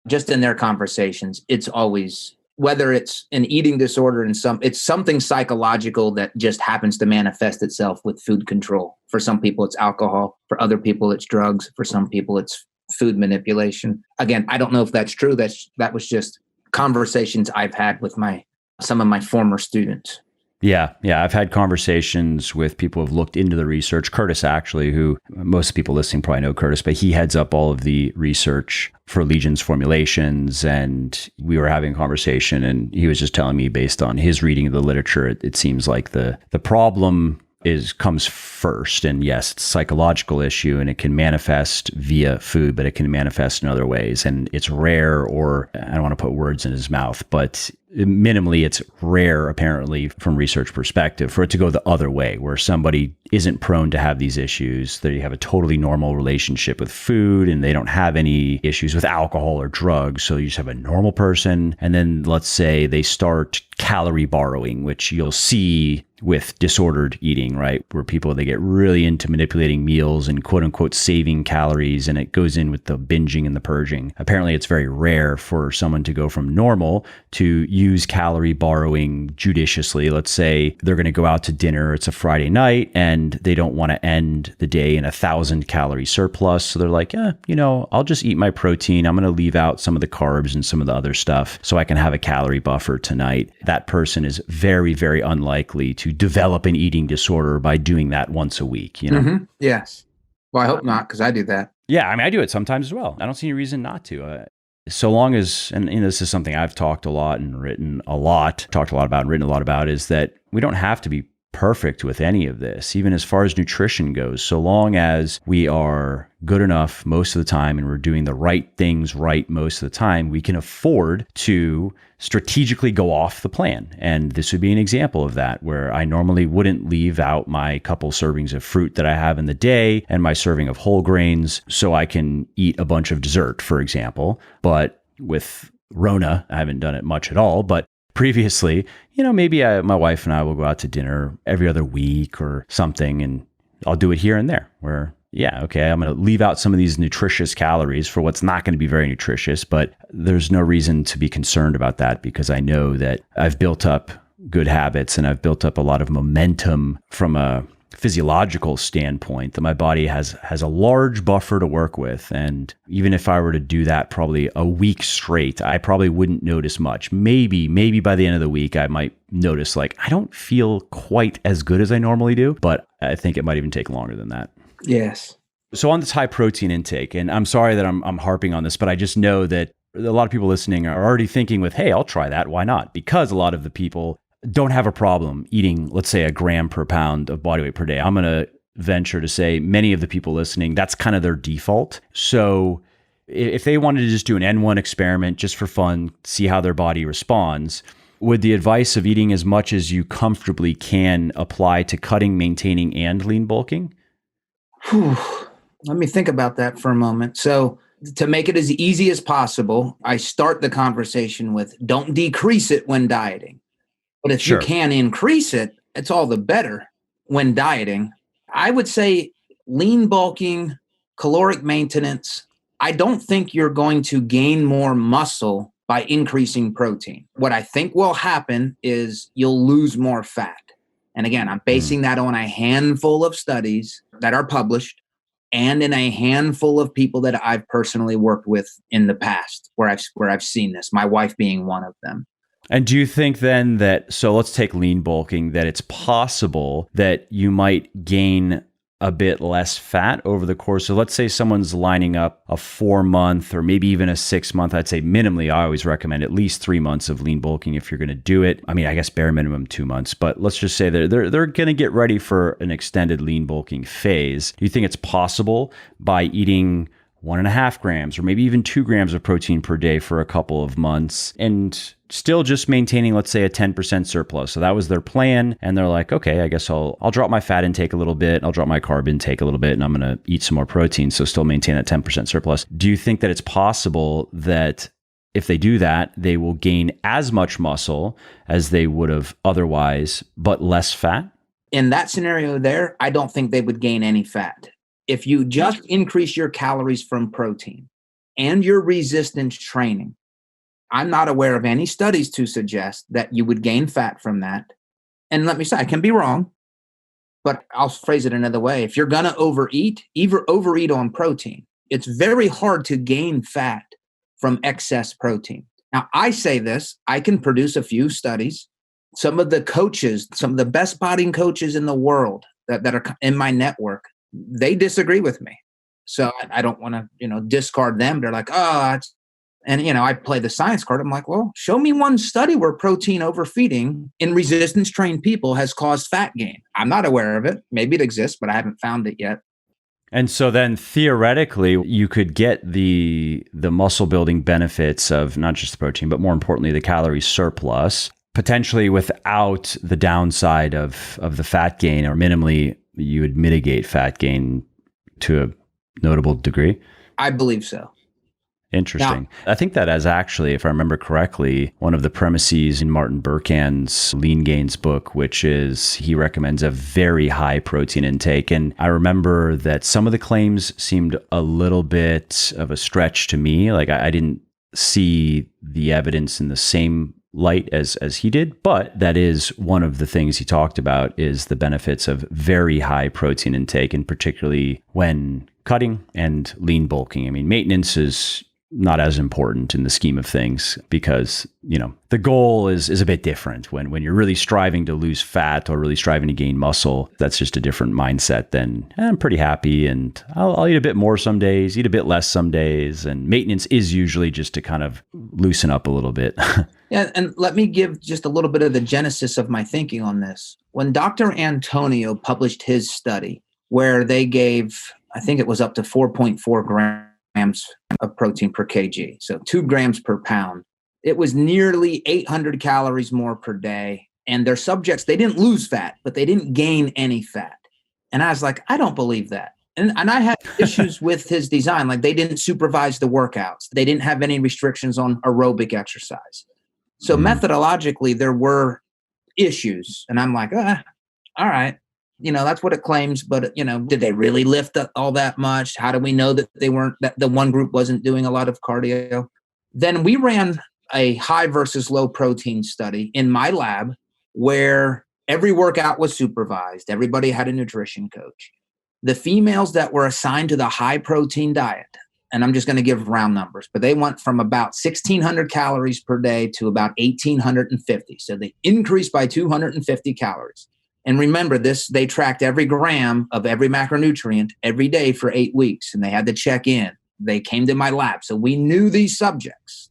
just in their conversations, it's always, whether it's an eating disorder it's something psychological that just happens to manifest itself with food control. For some people, it's alcohol. For other people, it's drugs. For some people, it's food manipulation. Again, I don't know if that's true. That was just conversations I've had with some of my former students. Yeah. I've had conversations with people who have looked into the research. Curtis, actually, who most people listening probably know Curtis, but he heads up all of the research for Legion's formulations. And we were having a conversation, and he was just telling me, based on his reading of the literature, it seems like the problem comes first. And yes, it's a psychological issue, and it can manifest via food, but it can manifest in other ways. And it's rare, or I don't want to put words in his mouth, but minimally, it's rare, apparently, from research perspective, for it to go the other way, where somebody isn't prone to have these issues. They have a totally normal relationship with food, and they don't have any issues with alcohol or drugs. So you just have a normal person. And then let's say they start calorie borrowing, which you'll see with disordered eating, right? Where people, they get really into manipulating meals and quote unquote saving calories, and it goes in with the binging and the purging. Apparently, it's very rare for someone to go from normal to use calorie borrowing judiciously. Let's say they're going to go out to dinner. It's a Friday night, and they don't want to end the day in 1,000 calorie surplus. So they're like, I'll just eat my protein. I'm going to leave out some of the carbs and some of the other stuff so I can have a calorie buffer tonight. That person is very, very unlikely to develop an eating disorder by doing that once a week, Mm-hmm. Yes. Well, I hope not, because I do that. Yeah, I mean, I do it sometimes as well. I don't see any reason not to. So long as, and this is something I've talked a lot about and written a lot about, is that we don't have to be perfect with any of this, even as far as nutrition goes. So long as we are good enough most of the time and we're doing the right things right most of the time, we can afford to strategically go off the plan. And this would be an example of that, where I normally wouldn't leave out my couple servings of fruit that I have in the day and my serving of whole grains so I can eat a bunch of dessert, for example. But with Rona, I haven't done it much at all, but previously, maybe my wife and I will go out to dinner every other week or something, and I'll do it here and there where, I'm going to leave out some of these nutritious calories for what's not going to be very nutritious, but there's no reason to be concerned about that because I know that I've built up good habits and I've built up a lot of momentum from a physiological standpoint that my body has a large buffer to work with. And even if I were to do that probably a week straight, I probably wouldn't notice much. Maybe by the end of the week, I might notice I don't feel quite as good as I normally do, but I think it might even take longer than that. Yes. So on this high protein intake, and I'm sorry that I'm harping on this, but I just know that a lot of people listening are already thinking with, hey, I'll try that. Why not? Because a lot of the people don't have a problem eating, let's say, a gram per pound of body weight per day. I'm going to venture to say many of the people listening, that's kind of their default. So if they wanted to just do an N1 experiment just for fun, see how their body responds, would the advice of eating as much as you comfortably can apply to cutting, maintaining, and lean bulking? Let me think about that for a moment. So to make it as easy as possible, I start the conversation with don't decrease it when dieting. But if you can increase it, it's all the better when dieting. I would say lean bulking, caloric maintenance, I don't think you're going to gain more muscle by increasing protein. What I think will happen is you'll lose more fat. And again, I'm basing that on a handful of studies that are published and in a handful of people that I've personally worked with in the past where I've seen this, my wife being one of them. And do you think then that, so let's take lean bulking, that it's possible that you might gain a bit less fat over the course? So let's say someone's lining up a 4-month or maybe even a 6-month, I'd say minimally, I always recommend at least 3 months of lean bulking if you're going to do it. I mean, I guess bare minimum 2 months, but let's just say that they're going to get ready for an extended lean bulking phase. Do you think it's possible by eating 1.5 grams or maybe even 2 grams of protein per day for a couple of months and still just maintaining, let's say, a 10% surplus? So that was their plan. And they're like, okay, I guess I'll drop my fat intake a little bit. I'll drop my carb intake a little bit and I'm going to eat some more protein. So still maintain that 10% surplus. Do you think that it's possible that if they do that, they will gain as much muscle as they would have otherwise, but less fat? In that scenario there, I don't think they would gain any fat. If you just increase your calories from protein and your resistance training, I'm not aware of any studies to suggest that you would gain fat from that. And let me say, I can be wrong, but I'll phrase it another way. If you're going to overeat, overeat on protein. It's very hard to gain fat from excess protein. Now, I say this, I can produce a few studies. Some of the coaches, some of the best bodying coaches in the world that are in my network, they disagree with me. So I don't want to, discard them. They're like, I play the science card. I'm like, well, show me one study where protein overfeeding in resistance trained people has caused fat gain. I'm not aware of it. Maybe it exists, but I haven't found it yet. And so then theoretically, you could get the muscle building benefits of not just the protein, but more importantly, the calorie surplus, potentially without the downside of the fat gain, or minimally you would mitigate fat gain to a notable degree? I believe so. Interesting. Now, I think that as actually, if I remember correctly, one of the premises in Martin Berkhan's Lean Gains book, which is he recommends a very high protein intake. And I remember that some of the claims seemed a little bit of a stretch to me. Like I didn't see the evidence in the same light as he did, but that is one of the things he talked about is the benefits of very high protein intake, and particularly when cutting and lean bulking. I mean, maintenance is not as important in the scheme of things because, the goal is a bit different when you're really striving to lose fat or really striving to gain muscle. That's just a different mindset than I'm pretty happy and I'll eat a bit more some days, eat a bit less some days. And maintenance is usually just to kind of loosen up a little bit. Yeah, and let me give just a little bit of the genesis of my thinking on this. When Dr. Antonio published his study where they gave, I think it was up to 4.4 grams of protein per kg, so 2 grams per pound, it was nearly 800 calories more per day. And their subjects, they didn't lose fat, but they didn't gain any fat. And I was like, I don't believe that. And I had issues with his design. Like they didn't supervise the workouts. They didn't have any restrictions on aerobic exercise. So methodologically, there were issues. And I'm like, all right, that's what it claims. But, did they really lift all that much? How do we know that that the one group wasn't doing a lot of cardio? Then we ran a high versus low protein study in my lab where every workout was supervised. Everybody had a nutrition coach. The females that were assigned to the high protein diet, and I'm just going to give round numbers, but they went from about 1,600 calories per day to about 1,850. So they increased by 250 calories. And remember this, they tracked every gram of every macronutrient every day for 8 weeks, and they had to check in. They came to my lab. So we knew these subjects.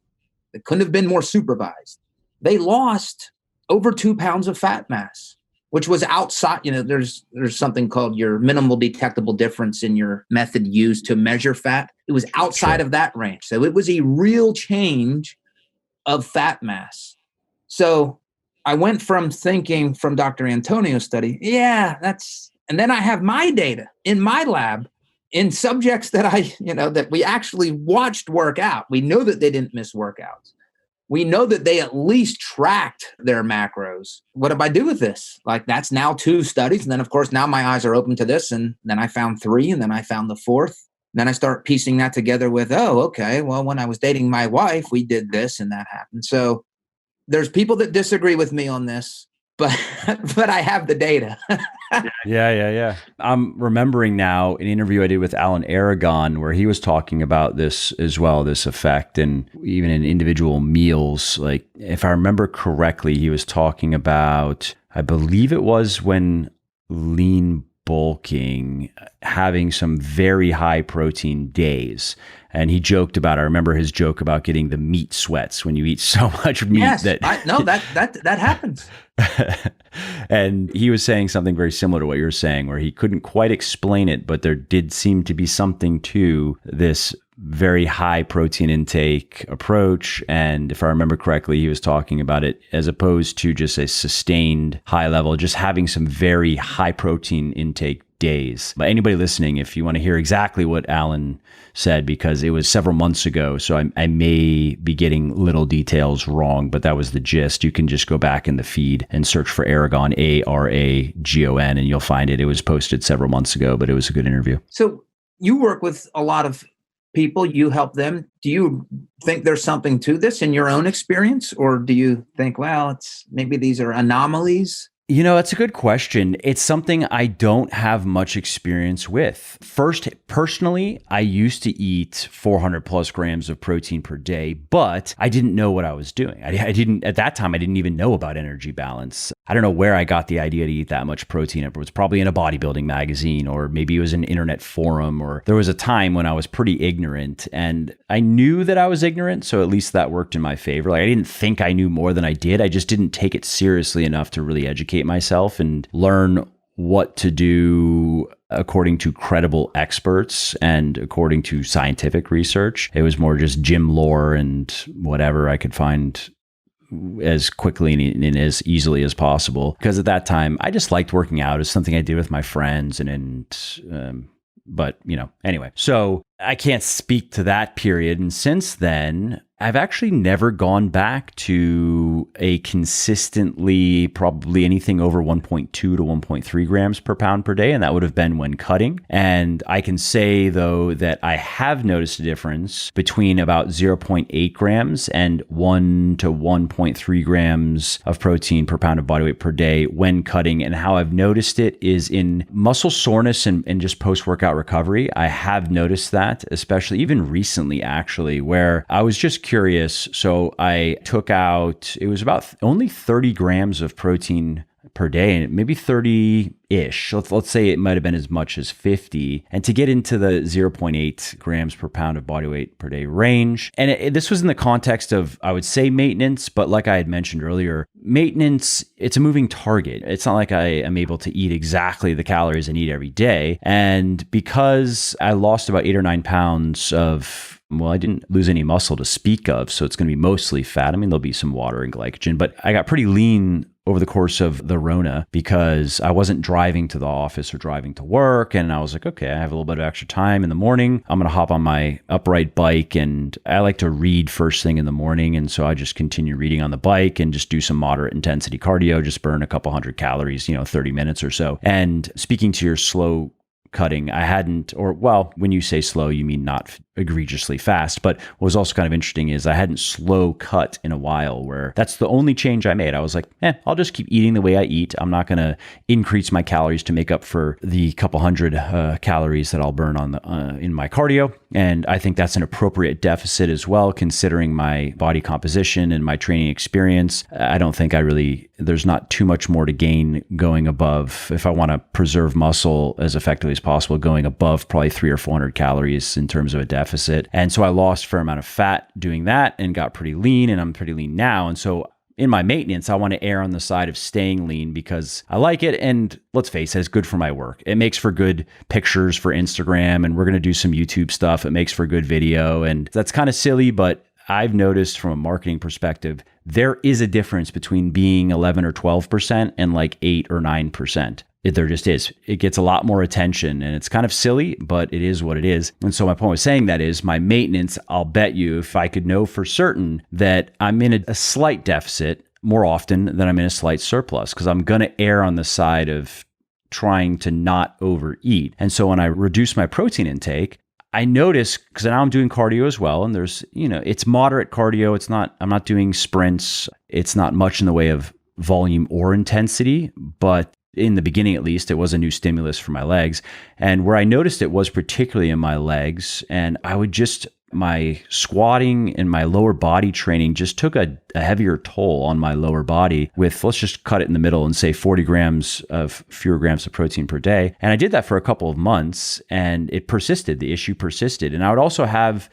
They couldn't have been more supervised. They lost over 2 pounds of fat mass, which was outside, there's something called your minimal detectable difference in your method used to measure fat. It was outside of that range. So it was a real change of fat mass. So I went from thinking from Dr. Antonio's study, and then I have my data in my lab in subjects that that we actually watched work out. We know that they didn't miss workouts. We know that they at least tracked their macros. What do I do with this? Like that's now 2 studies. And then of course, now my eyes are open to this. And then I found 3 and then I found the 4th. Then I start piecing that together with, okay, well, when I was dating my wife, we did this and that happened. So there's people that disagree with me on this, but I have the data. Yeah. I'm remembering now an interview I did with Alan Aragon where he was talking about this as well, this effect, and even in individual meals. Like if I remember correctly, he was talking about, I believe it was when lean bulking, having some very high protein days. And he joked about, I remember his joke about getting the meat sweats when you eat so much meat. Yes, that happens. And he was saying something very similar to what you're saying, where he couldn't quite explain it, but there did seem to be something to this very high protein intake approach. And if I remember correctly, he was talking about it as opposed to just a sustained high level, just having some very high protein intake days. But anybody listening, if you want to hear exactly what Alan said, because it was several months ago, so I may be getting little details wrong, but that was the gist. You can just go back in the feed and search for Aragon, Aragon, and you'll find it. It was posted several months ago, but it was a good interview. So you work with a lot of people, you help them. Do you think there's something to this in your own experience? Or do you think, well, maybe these are anomalies? That's a good question. It's something I don't have much experience with. First, personally, I used to eat 400 plus grams of protein per day, but I didn't know what I was doing. At that time, I didn't even know about energy balance. I don't know where I got the idea to eat that much protein. It was probably in a bodybuilding magazine, or maybe it was an internet forum, or there was a time when I was pretty ignorant, and I knew that I was ignorant. So at least that worked in my favor. Like I didn't think I knew more than I did. I just didn't take it seriously enough to really educate myself and learn what to do according to credible experts and according to scientific research. It was more just gym lore and whatever I could find as quickly and as easily as possible. Because at that time, I just liked working out. It's something I did with my friends but anyway. So I can't speak to that period. And since then, I've actually never gone back to a consistently probably anything over 1.2 to 1.3 grams per pound per day. And that would have been when cutting. And I can say, though, that I have noticed a difference between about 0.8 grams and 1 to 1.3 grams of protein per pound of body weight per day when cutting. And how I've noticed it is in muscle soreness and just post-workout recovery. I have noticed that, especially even recently, actually, where I was just curious. So I took out, it was about only 30 grams of protein per day, and maybe 30-ish. Let's say it might have been as much as 50. And to get into the 0.8 grams per pound of body weight per day range. And this was in the context of, I would say, maintenance, but like I had mentioned earlier, maintenance, it's a moving target. It's not like I am able to eat exactly the calories I need every day. And because I lost about 8 or 9 pounds of, well, I didn't lose any muscle to speak of, so it's going to be mostly fat. I mean, there'll be some water and glycogen, but I got pretty lean over the course of the Rona because I wasn't driving to the office or driving to work. And I was like, okay, I have a little bit of extra time in the morning. I'm going to hop on my upright bike, and I like to read first thing in the morning. And so I just continue reading on the bike and just do some moderate intensity cardio, just burn a couple hundred calories, 30 minutes or so. And speaking to your slow cutting, I hadn't, or well, when you say slow, you mean not egregiously fast. But what was also kind of interesting is I hadn't slow cut in a while, where that's the only change I made. I was like, I'll just keep eating the way I eat. I'm not going to increase my calories to make up for the couple hundred calories that I'll burn on the in my cardio. And I think that's an appropriate deficit as well, considering my body composition and my training experience. I don't think there's not too much more to gain going above, if I want to preserve muscle as effectively as possible, going above probably 300 or 400 calories in terms of a deficit. And so I lost a fair amount of fat doing that and got pretty lean, and I'm pretty lean now. And so in my maintenance, I want to err on the side of staying lean because I like it. And let's face it, it's good for my work. It makes for good pictures for Instagram, and we're going to do some YouTube stuff. It makes for good video. And that's kind of silly, but I've noticed from a marketing perspective, there is a difference between being 11 or 12% and like 8 or 9%. There just is. It gets a lot more attention, and it's kind of silly, but it is what it is. And so my point with saying that is my maintenance, I'll bet you if I could know for certain that I'm in a slight deficit more often than I'm in a slight surplus, because I'm going to err on the side of trying to not overeat. And so when I reduce my protein intake, I notice, because now I'm doing cardio as well, and there's, it's moderate cardio. I'm not doing sprints. It's not much in the way of volume or intensity, but in the beginning, at least, it was a new stimulus for my legs. And where I noticed it was particularly in my legs. And my squatting and my lower body training just took a heavier toll on my lower body with, let's just cut it in the middle and say 40 grams of fewer grams of protein per day. And I did that for a couple of months, and it persisted. The issue persisted. And I would also have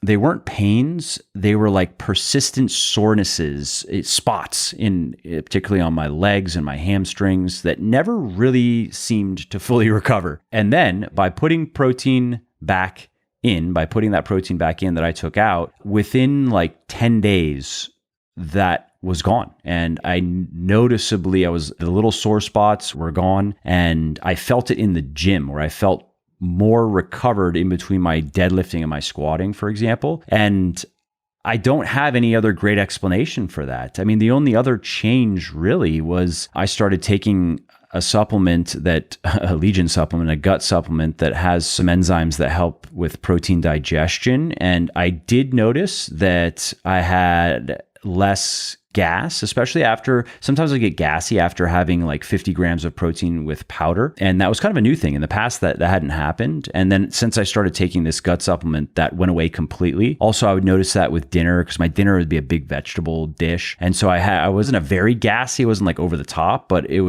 they weren't pains. They were like persistent sorenesses, spots particularly on my legs and my hamstrings that never really seemed to fully recover. And then by putting that protein back in that I took out, within like 10 days, that was gone. And the little sore spots were gone. And I felt it in the gym, where I felt more recovered in between my deadlifting and my squatting, for example. And I don't have any other great explanation for that. I mean, the only other change really was I started taking a supplement a Legion supplement, a gut supplement that has some enzymes that help with protein digestion. And I did notice that I had less gas, especially sometimes I get gassy after having like 50 grams of protein with powder. And that was kind of a new thing. In the past, that hadn't happened. And then since I started taking this gut supplement, that went away completely. Also, I would notice that with dinner, because my dinner would be a big vegetable dish. And so I wasn't a very gassy, it wasn't like over the top, but it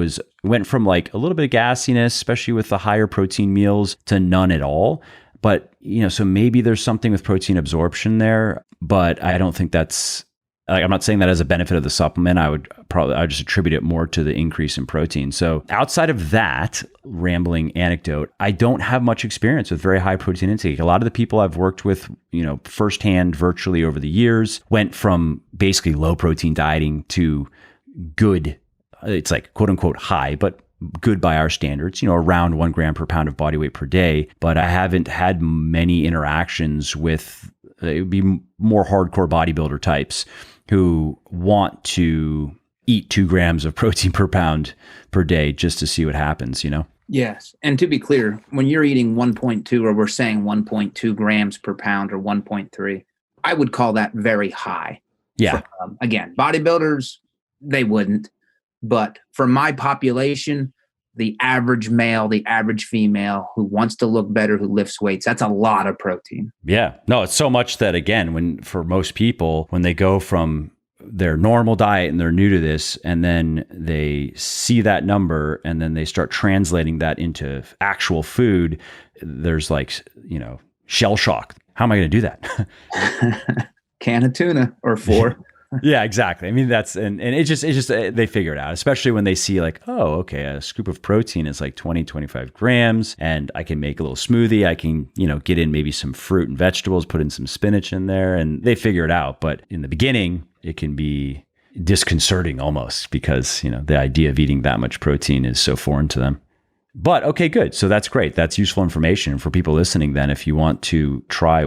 went from like a little bit of gassiness, especially with the higher protein meals, to none at all. But, so maybe there's something with protein absorption there, but I don't think I'm not saying that as a benefit of the supplement. I would just attribute it more to the increase in protein. So outside of that rambling anecdote, I don't have much experience with very high protein intake. A lot of the people I've worked with, firsthand virtually over the years, went from basically low protein dieting to good. It's like quote unquote high, but good by our standards, around 1 gram per pound of body weight per day. But I haven't had many interactions with it would be more hardcore bodybuilder types who want to eat 2 grams of protein per pound per day just to see what happens, you know? Yes. And to be clear, when you're eating 1.2, or we're saying 1.2 grams per pound or 1.3, I would call that very high. Yeah. Again, bodybuilders, they wouldn't. But for my population, the average male, the average female who wants to look better, who lifts weights, that's a lot of protein. Yeah. No, it's so much that, again, for most people, when they go from their normal diet and they're new to this, and then they see that number and then they start translating that into actual food, there's like, shell shock. How am I going to do that? Can of tuna or 4. Yeah, exactly. I mean, and it's just they figure it out, especially when they see like, oh, okay, a scoop of protein is like 20, 25 grams, and I can make a little smoothie. I can, get in maybe some fruit and vegetables, put in some spinach in there, and they figure it out. But in the beginning, it can be disconcerting almost because, the idea of eating that much protein is so foreign to them. But okay, good. So that's great. That's useful information for people listening. Then, if you want to try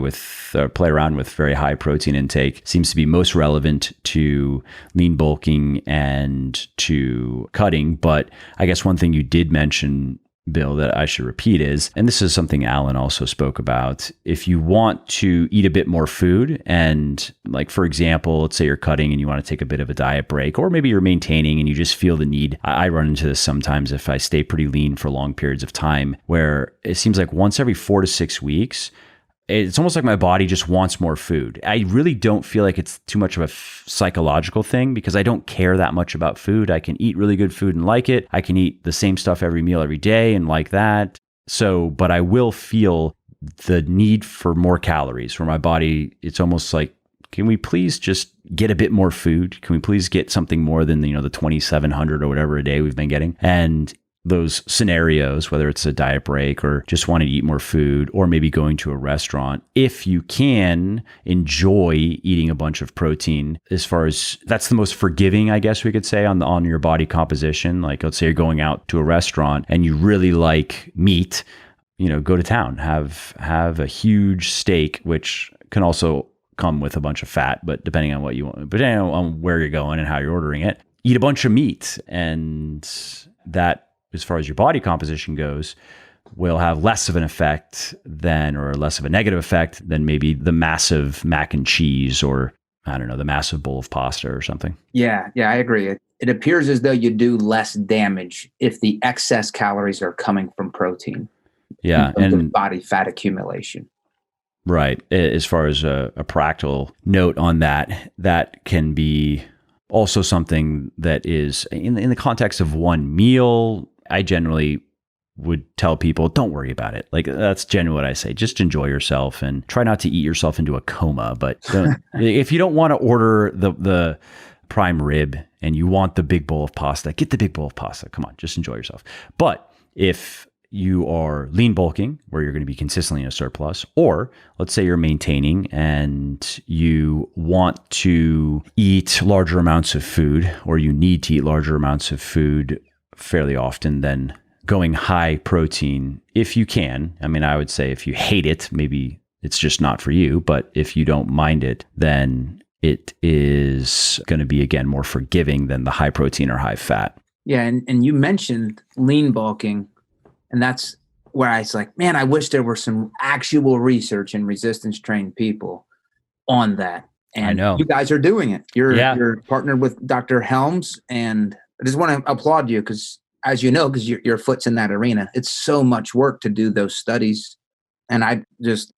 play around with very high protein intake, seems to be most relevant to lean bulking and to cutting. But I guess one thing you did mention, Bill, that I should repeat is, and this is something Alan also spoke about, if you want to eat a bit more food and, like, for example, let's say you're cutting and you want to take a bit of a diet break, or maybe you're maintaining and you just feel the need. I run into this sometimes if I stay pretty lean for long periods of time, where it seems like once every 4 to 6 weeks, it's almost like my body just wants more food. I really don't feel like it's too much of a psychological thing because I don't care that much about food. I can eat really good food and like it. I can eat the same stuff every meal every day and like that. But I will feel the need for more calories for my body. It's almost like, can we please just get a bit more food? Can we please get something more than, the 2,700 or whatever a day we've been getting? And those scenarios, whether it's a diet break or just wanting to eat more food or maybe going to a restaurant, if you can enjoy eating a bunch of protein, as far as that's the most forgiving, I guess we could say, on your body composition. Like, let's say you're going out to a restaurant and you really like meat, go to town, have a huge steak, which can also come with a bunch of fat, but depending on what you want, depending on where you're going and how you're ordering it, eat a bunch of meat. And that, as far as your body composition goes, will have less of an effect or less of a negative effect than maybe the massive mac and cheese or, I don't know, the massive bowl of pasta or something. Yeah, I agree. It appears as though you do less damage if the excess calories are coming from protein. Yeah. And body fat accumulation. Right. As far as a practical note on that can be also something that is in the context of one meal. I generally would tell people, don't worry about it. Like, that's generally what I say. Just enjoy yourself and try not to eat yourself into a coma. But if you don't want to order the prime rib and you want the big bowl of pasta, get the big bowl of pasta. Come on, just enjoy yourself. But if you are lean bulking, where you're going to be consistently in a surplus, or let's say you're maintaining and you want to eat larger amounts of food, or you need to eat larger amounts of food fairly often, then going high protein, if you can. I mean, I would say if you hate it, maybe it's just not for you, but if you don't mind it, then it is going to be, again, more forgiving than the high protein or high fat. Yeah. And you mentioned lean bulking, and that's where I was like, man, I wish there were some actual research in resistance trained people on that. And I know you guys are doing it. You're partnered with Dr. Helms, and I just want to applaud you because, as you know, because your foot's in that arena, it's so much work to do those studies. And I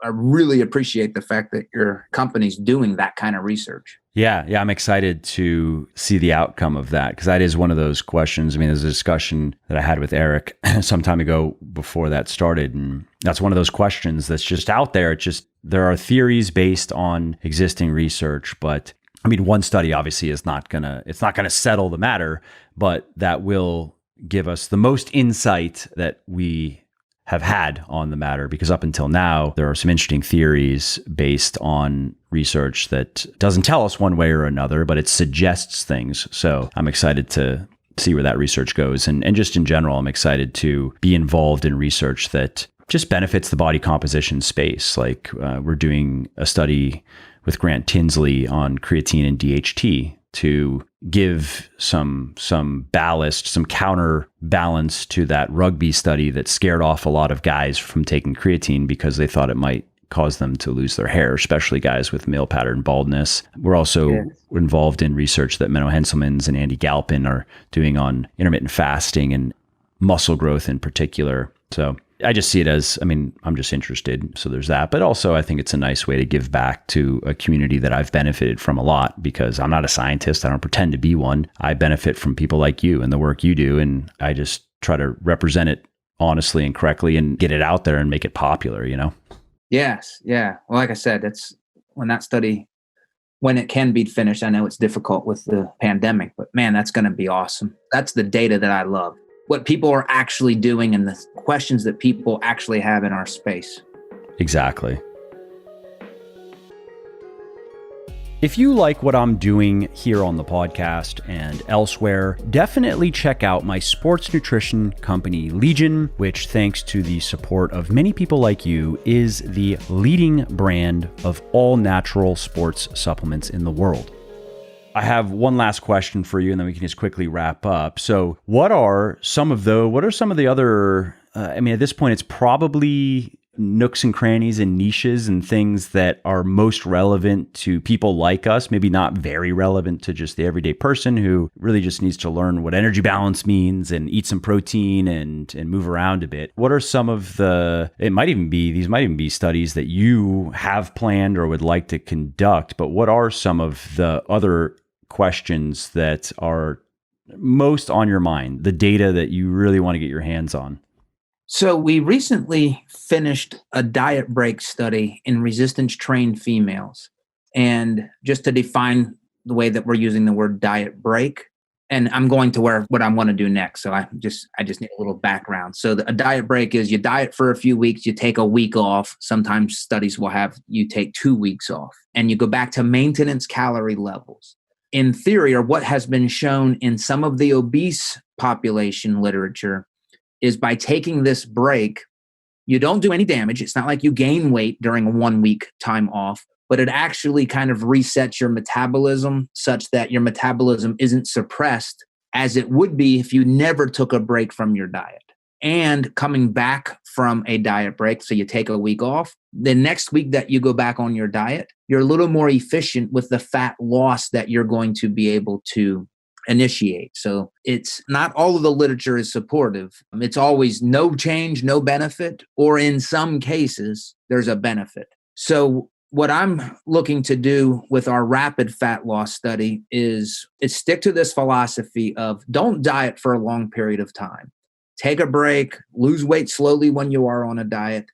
really appreciate the fact that your company's doing that kind of research. Yeah, I'm excited to see the outcome of that, because that is one of those questions. I mean, there's a discussion that I had with Eric some time ago before that started, and that's one of those questions that's just out there. There are theories based on existing research, but I mean, one study obviously it's not gonna settle the matter, but that will give us the most insight that we have had on the matter, because up until now, there are some interesting theories based on research that doesn't tell us one way or another, but it suggests things. So I'm excited to see where that research goes. And just in general, I'm excited to be involved in research that just benefits the body composition space. Like we're doing a study with Grant Tinsley on creatine and DHT to give some ballast, some counterbalance to that rugby study that scared off a lot of guys from taking creatine because they thought it might cause them to lose their hair, especially guys with male pattern baldness. We're also involved in research that Menno Henselmans and Andy Galpin are doing on intermittent fasting and muscle growth in particular. So I just see it as, I'm just interested. So there's that. But also I think it's a nice way to give back to a community that I've benefited from a lot, because I'm not a scientist. I don't pretend to be one. I benefit from people like you and the work you do. And I just try to represent it honestly and correctly and get it out there and make it popular, Yes. Yeah. Well, like I said, that's when that study, when it can be finished. I know it's difficult with the pandemic, but man, that's going to be awesome. That's the data that I love. What people are actually doing and the questions that people actually have in our space. Exactly. If you like what I'm doing here on the podcast and elsewhere, definitely check out my sports nutrition company, Legion, which, thanks to the support of many people like you, is the leading brand of all natural sports supplements in the world. I have one last question for you, and then we can just quickly wrap up. So what are some of the other, at this point, it's probably nooks and crannies and niches and things that are most relevant to people like us, maybe not very relevant to just the everyday person who really just needs to learn what energy balance means and eat some protein and move around a bit. What are some of these might even be studies that you have planned or would like to conduct, but what are some of the other questions that are most on your mind, the data that you really want to get your hands on? So we recently finished a diet break study in resistance trained females. And just to define the way that we're using the word diet break, and I'm going to what I want to do next. So I just need a little background. So a diet break is you diet for a few weeks, you take a week off. Sometimes studies will have you take 2 weeks off and you go back to maintenance calorie levels. In theory, or what has been shown in some of the obese population literature, is by taking this break, you don't do any damage. It's not like you gain weight during a 1 week time off, but it actually kind of resets your metabolism such that your metabolism isn't suppressed as it would be if you never took a break from your diet. And coming back from a diet break, so you take a week off, the next week that you go back on your diet, you're a little more efficient with the fat loss that you're going to be able to initiate. So it's not all of the literature is supportive. It's always no change, no benefit, or in some cases, there's a benefit. So what I'm looking to do with our rapid fat loss study is stick to this philosophy of don't diet for a long period of time. Take a break, lose weight slowly when you are on a diet.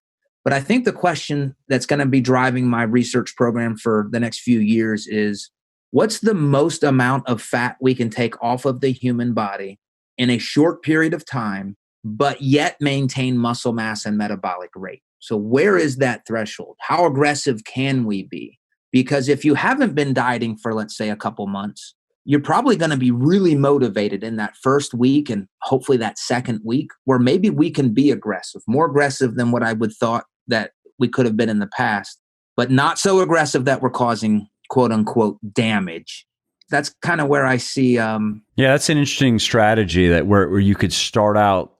But I think the question that's going to be driving my research program for the next few years is, what's the most amount of fat we can take off of the human body in a short period of time, but yet maintain muscle mass and metabolic rate? So where is that threshold? How aggressive can we be? Because if you haven't been dieting for, let's say, a couple months, you're probably going to be really motivated in that first week and hopefully that second week, where maybe we can be aggressive, more aggressive than what I would thought that we could have been in the past, but not so aggressive that we're causing quote unquote damage. That's kind of where I see. Yeah, that's an interesting strategy that where you could start out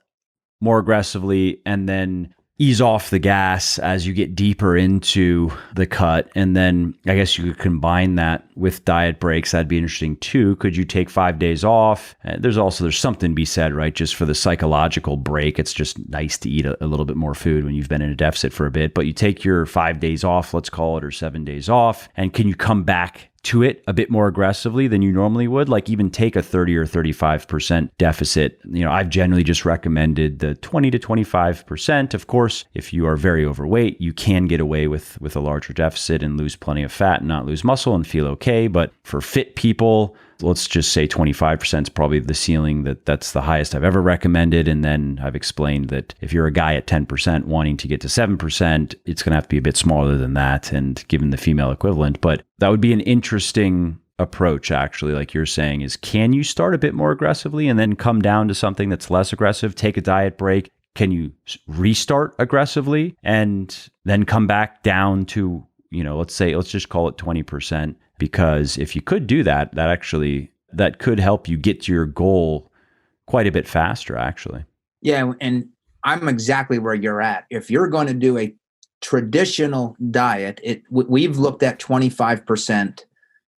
more aggressively and then ease off the gas as you get deeper into the cut. And then I guess you could combine that with diet breaks. That'd be interesting too. Could you take 5 days off? There's something to be said, right? Just for the psychological break. It's just nice to eat a little bit more food when you've been in a deficit for a bit, but you take your 5 days off, let's call it, or 7 days off. And can you come back to it a bit more aggressively than you normally would? Like even take a 30 or 35% deficit. I've generally just recommended the 20 to 25%. Of course, if you are very overweight, you can get away with a larger deficit and lose plenty of fat and not lose muscle and feel okay. But for fit people, let's just say 25% is probably the ceiling. That's the highest I've ever recommended. And then I've explained that if you're a guy at 10% wanting to get to 7%, it's going to have to be a bit smaller than that, and given the female equivalent. But that would be an interesting approach, actually, like you're saying, is can you start a bit more aggressively and then come down to something that's less aggressive, take a diet break, can you restart aggressively and then come back down to, let's just call it 20%, because if you could do that, that could help you get to your goal quite a bit faster, actually. Yeah. And I'm exactly where you're at. If you're going to do a traditional diet, we've looked at 25%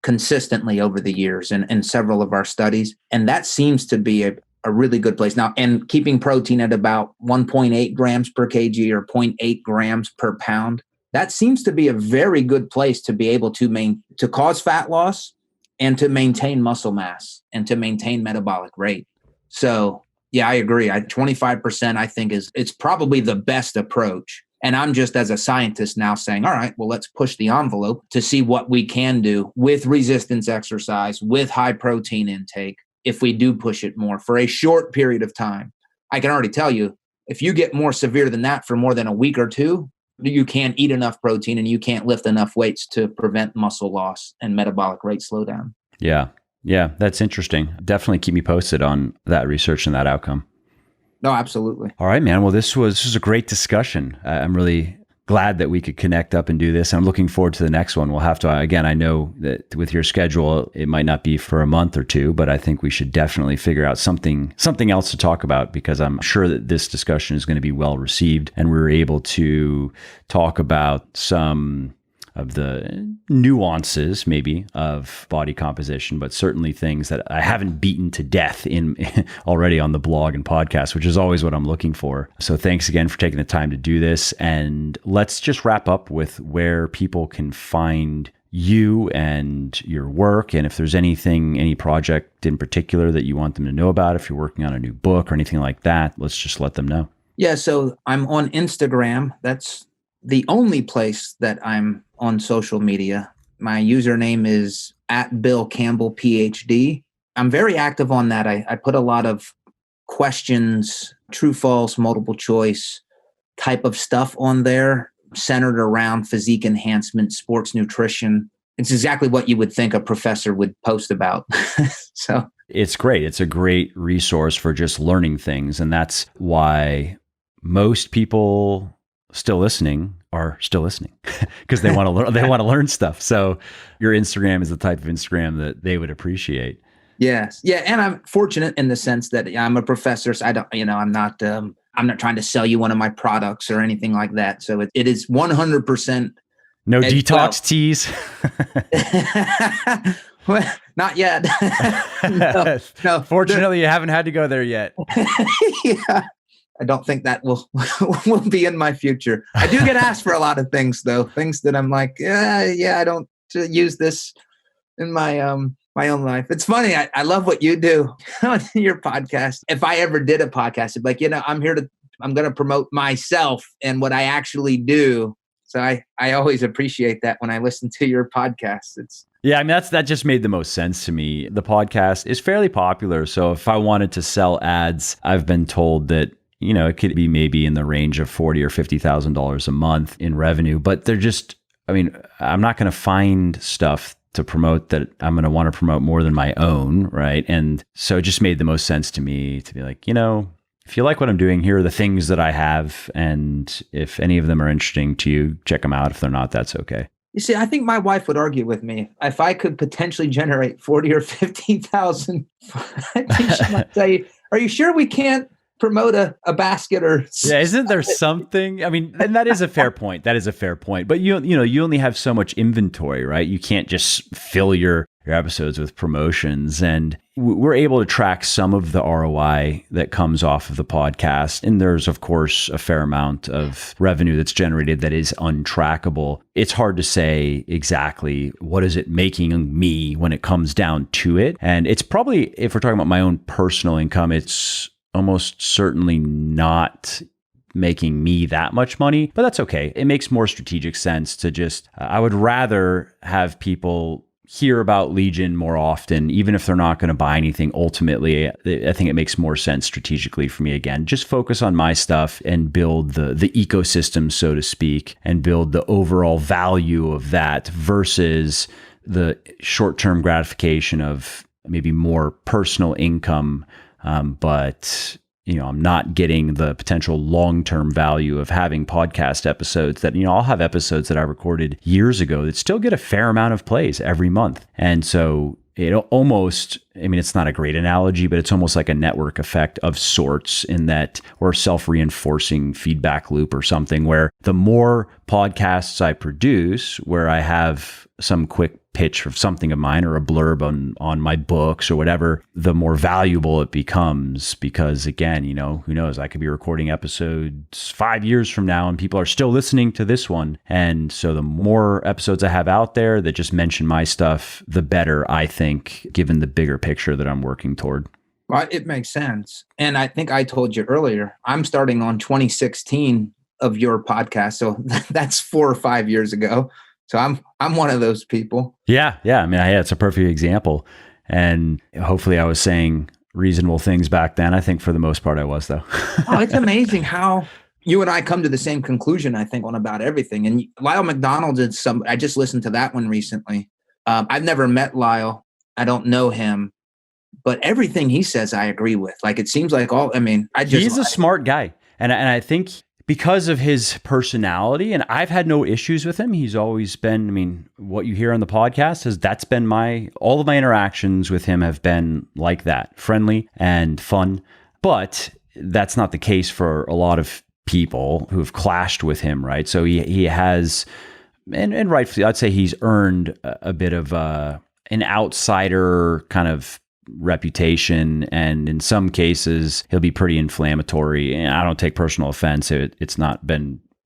consistently over the years in several of our studies. And that seems to be a really good place. Now, and keeping protein at about 1.8 grams per kg or 0.8 grams per pound, that seems to be a very good place to be able to cause fat loss and to maintain muscle mass and to maintain metabolic rate. So yeah, I agree. 25% I think it's probably the best approach. And I'm just, as a scientist now, saying, all right, well, let's push the envelope to see what we can do with resistance exercise, with high protein intake, if we do push it more for a short period of time. I can already tell you, if you get more severe than that for more than a week or two, you can't eat enough protein and you can't lift enough weights to prevent muscle loss and metabolic rate slowdown. Yeah. Yeah. That's interesting. Definitely keep me posted on that research and that outcome. No, absolutely. All right, man. Well, this was a great discussion. I'm really glad that we could connect up and do this. I'm looking forward to the next one. We'll have to, again, I know that with your schedule, it might not be for a month or two, but I think we should definitely figure out something else to talk about, because I'm sure that this discussion is going to be well received. And we were able to talk about some of the nuances maybe of body composition, but certainly things that I haven't beaten to death in already on the blog and podcast, which is always what I'm looking for. So thanks again for taking the time to do this. And let's just wrap up with where people can find you and your work. And if there's any project in particular that you want them to know about, if you're working on a new book or anything like that, let's just let them know. Yeah. So I'm on Instagram. That's the only place that I'm on social media. My username is @BillCampbell PhD. I'm very active on that. I put a lot of questions, true, false, multiple choice type of stuff on there, centered around physique enhancement, sports nutrition. It's exactly what you would think a professor would post about. So it's great. It's a great resource for just learning things. And that's why most people are still listening because they want to learn. They want to learn stuff. So your Instagram is the type of Instagram that they would appreciate. Yes, yeah, and I'm fortunate in the sense that I'm a professor. So I'm not trying to sell you one of my products or anything like that. So it is 100%. No detox teas. Well, not yet. No. Fortunately, you haven't had to go there yet. Yeah. I don't think that will be in my future. I do get asked for a lot of things, though. Things that I'm like, yeah, I don't use this in my own life. It's funny. I love what you do on your podcast. If I ever did a podcast, it'd be like, I'm going to promote myself and what I actually do. So I always appreciate that when I listen to your podcast. Yeah, I mean, that just made the most sense to me. The podcast is fairly popular. So if I wanted to sell ads, I've been told that it could be maybe in the range of $40,000 or $50,000 a month in revenue, but I'm not going to find stuff to promote that I'm going to want to promote more than my own, right? And so it just made the most sense to me to be like, if you like what I'm doing, here are the things that I have, and if any of them are interesting to you, check them out. If they're not, that's okay. You see, I think my wife would argue with me. If I could potentially generate 40 or 50,000, I think she might say, "Are you sure we can't promote a basket or?" Yeah, isn't there something? I mean, and that is a fair point. But you only have so much inventory, right? You can't just fill your episodes with promotions. And we're able to track some of the ROI that comes off of the podcast. And there's, of course, a fair amount of revenue that's generated that is untrackable. It's hard to say exactly what is it making me when it comes down to it. And it's probably, if we're talking about my own personal income, it's almost certainly not making me that much money, but that's okay. It makes more strategic sense to just, I would rather have people hear about Legion more often, even if they're not going to buy anything. Ultimately, I think it makes more sense strategically for me, again, just focus on my stuff and build the ecosystem, so to speak, and build the overall value of that versus the short-term gratification of maybe more personal income. But I'm not getting the potential long-term value of having podcast episodes that, I'll have episodes that I recorded years ago that still get a fair amount of plays every month. And so it almost, it's not a great analogy, but it's almost like a network effect of sorts in that, or self-reinforcing feedback loop or something, where the more podcasts I produce, where I have some quick pitch of something of mine or a blurb on my books or whatever, the more valuable it becomes. Because again, who knows, I could be recording episodes 5 years from now and people are still listening to this one. And so the more episodes I have out there that just mention my stuff, the better, I think, given the bigger picture that I'm working toward. Well, it makes sense. And I think I told you earlier, I'm starting on 2016 of your podcast. So that's 4 or 5 years ago. So I'm one of those people. Yeah. It's a perfect example. And hopefully I was saying reasonable things back then. I think for the most part I was, though. Oh, it's amazing how you and I come to the same conclusion, I think, on about everything. And Lyle McDonald did I just listened to that one recently. I've never met Lyle. I don't know him. But everything he says, I agree with. Like, it seems like he's a smart guy. And I think because of his personality, and I've had no issues with him. He's always been, what you hear on the podcast that's been all of my interactions with him have been like that, friendly and fun. But that's not the case for a lot of people who have clashed with him, right? So he has, and rightfully, I'd say he's earned a bit of an outsider kind of reputation, and in some cases he'll be pretty inflammatory, and I don't take personal offense. It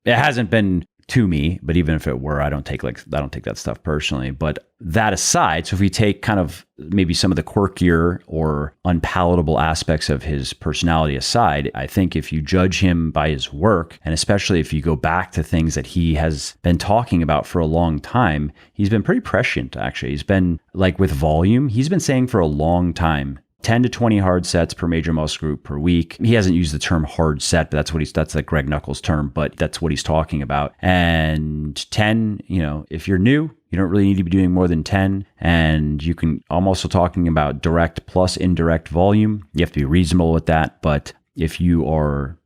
hasn't been to me, but even if it were, I don't take that stuff personally. But that aside, so if we take kind of maybe some of the quirkier or unpalatable aspects of his personality aside, I think if you judge him by his work, and especially if you go back to things that he has been talking about for a long time, he's been pretty prescient, actually. He's been, like with volume, he's been saying for a long time, 10 to 20 hard sets per major muscle group per week. He hasn't used the term hard set, but that's like Greg Knuckles' term, but that's what he's talking about. And 10, if you're new, you don't really need to be doing more than 10. And I'm also talking about direct plus indirect volume. You have to be reasonable with that. But if you are,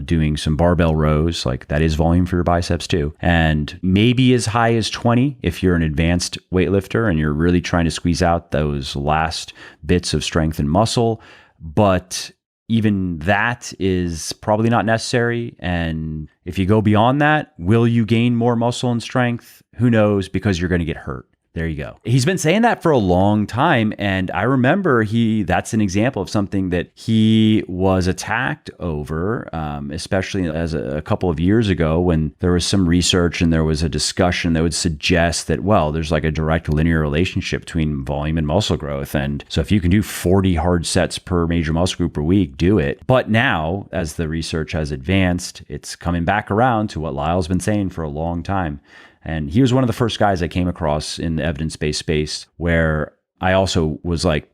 doing some barbell rows, like that is volume for your biceps too. And maybe as high as 20 if you're an advanced weightlifter and you're really trying to squeeze out those last bits of strength and muscle. But even that is probably not necessary. And if you go beyond that, will you gain more muscle and strength? Who knows? Because you're going to get hurt. There you go. He's been saying that for a long time. And I remember that's an example of something that he was attacked over, especially as a couple of years ago when there was some research and there was a discussion that would suggest that, well, there's like a direct linear relationship between volume and muscle growth. And so if you can do 40 hard sets per major muscle group per week, do it. But now, as the research has advanced, it's coming back around to what Lyle's been saying for a long time. And he was one of the first guys I came across in the evidence-based space where I also was like,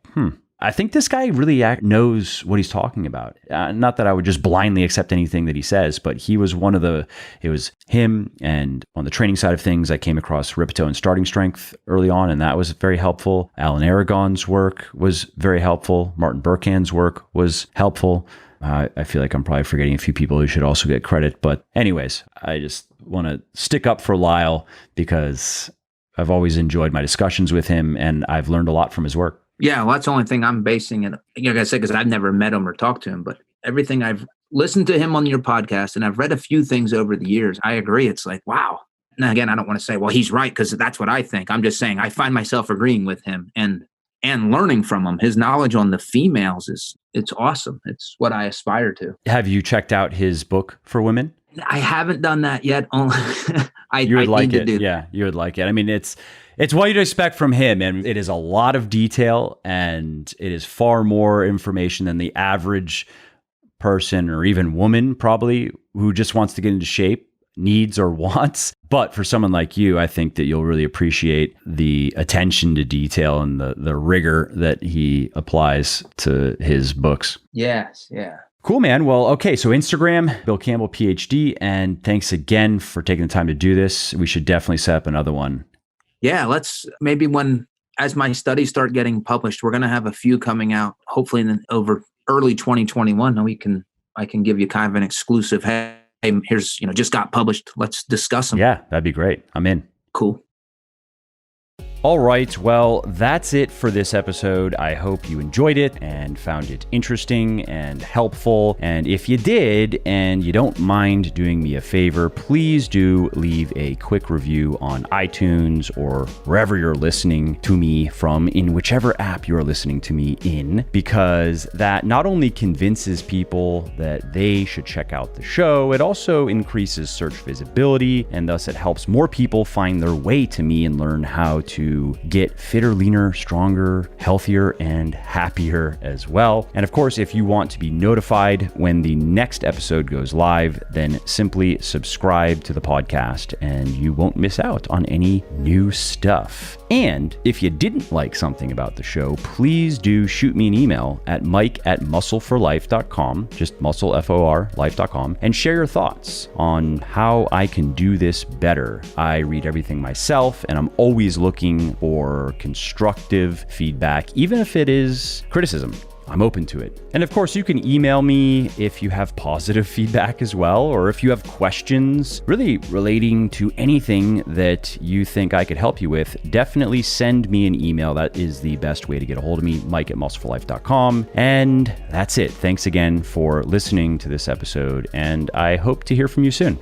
I think this guy really knows what he's talking about. Not that I would just blindly accept anything that he says, but he was it was him. And on the training side of things, I came across Rippetoe and Starting Strength early on, and that was very helpful. Alan Aragon's work was very helpful. Martin Burkhan's work was helpful. I feel like I'm probably forgetting a few people who should also get credit. But anyways, I just want to stick up for Lyle because I've always enjoyed my discussions with him and I've learned a lot from his work. Yeah, well, that's the only thing I'm basing it, like I said, because I've never met him or talked to him, but everything I've listened to him on your podcast and I've read a few things over the years, I agree. It's like, wow. Now, again, I don't want to say, well, he's right, because that's what I think. I'm just saying I find myself agreeing with him and learning from him. His knowledge on the females it's awesome. It's what I aspire to. Have you checked out his book for women? I haven't done that yet. You would like it. Yeah, you would like it. I mean, it's what you'd expect from him. And it is a lot of detail and it is far more information than the average person or even woman probably who just wants to get into shape needs or wants. But for someone like you, I think that you'll really appreciate the attention to detail and the rigor that he applies to his books. Yes. Yeah. Cool, man. Well, okay. So Instagram, Bill Campbell, PhD. And thanks again for taking the time to do this. We should definitely set up another one. Yeah. Let's maybe as my studies start getting published, we're going to have a few coming out, hopefully over early 2021, I can give you kind of an exclusive. Hey, here's, just got published. Let's discuss them. Yeah, that'd be great. I'm in. Cool. All right, well, that's it for this episode. I hope you enjoyed it and found it interesting and helpful. And if you did, and you don't mind doing me a favor, please do leave a quick review on iTunes or wherever you're listening to me from, in whichever app you're listening to me in, because that not only convinces people that they should check out the show, it also increases search visibility, and thus it helps more people find their way to me and learn how to get fitter, leaner, stronger, healthier, and happier as well. And of course, if you want to be notified when the next episode goes live, then simply subscribe to the podcast and you won't miss out on any new stuff. And if you didn't like something about the show, please do shoot me an email at mike@muscleforlife.com, just muscle, F-O-R, life.com, and share your thoughts on how I can do this better. I read everything myself, and I'm always looking for constructive feedback, even if it is criticism. I'm open to it. And of course, you can email me if you have positive feedback as well, or if you have questions really relating to anything that you think I could help you with, definitely send me an email. That is the best way to get a hold of me, mike@muscleforlife.com. And that's it. Thanks again for listening to this episode, and I hope to hear from you soon.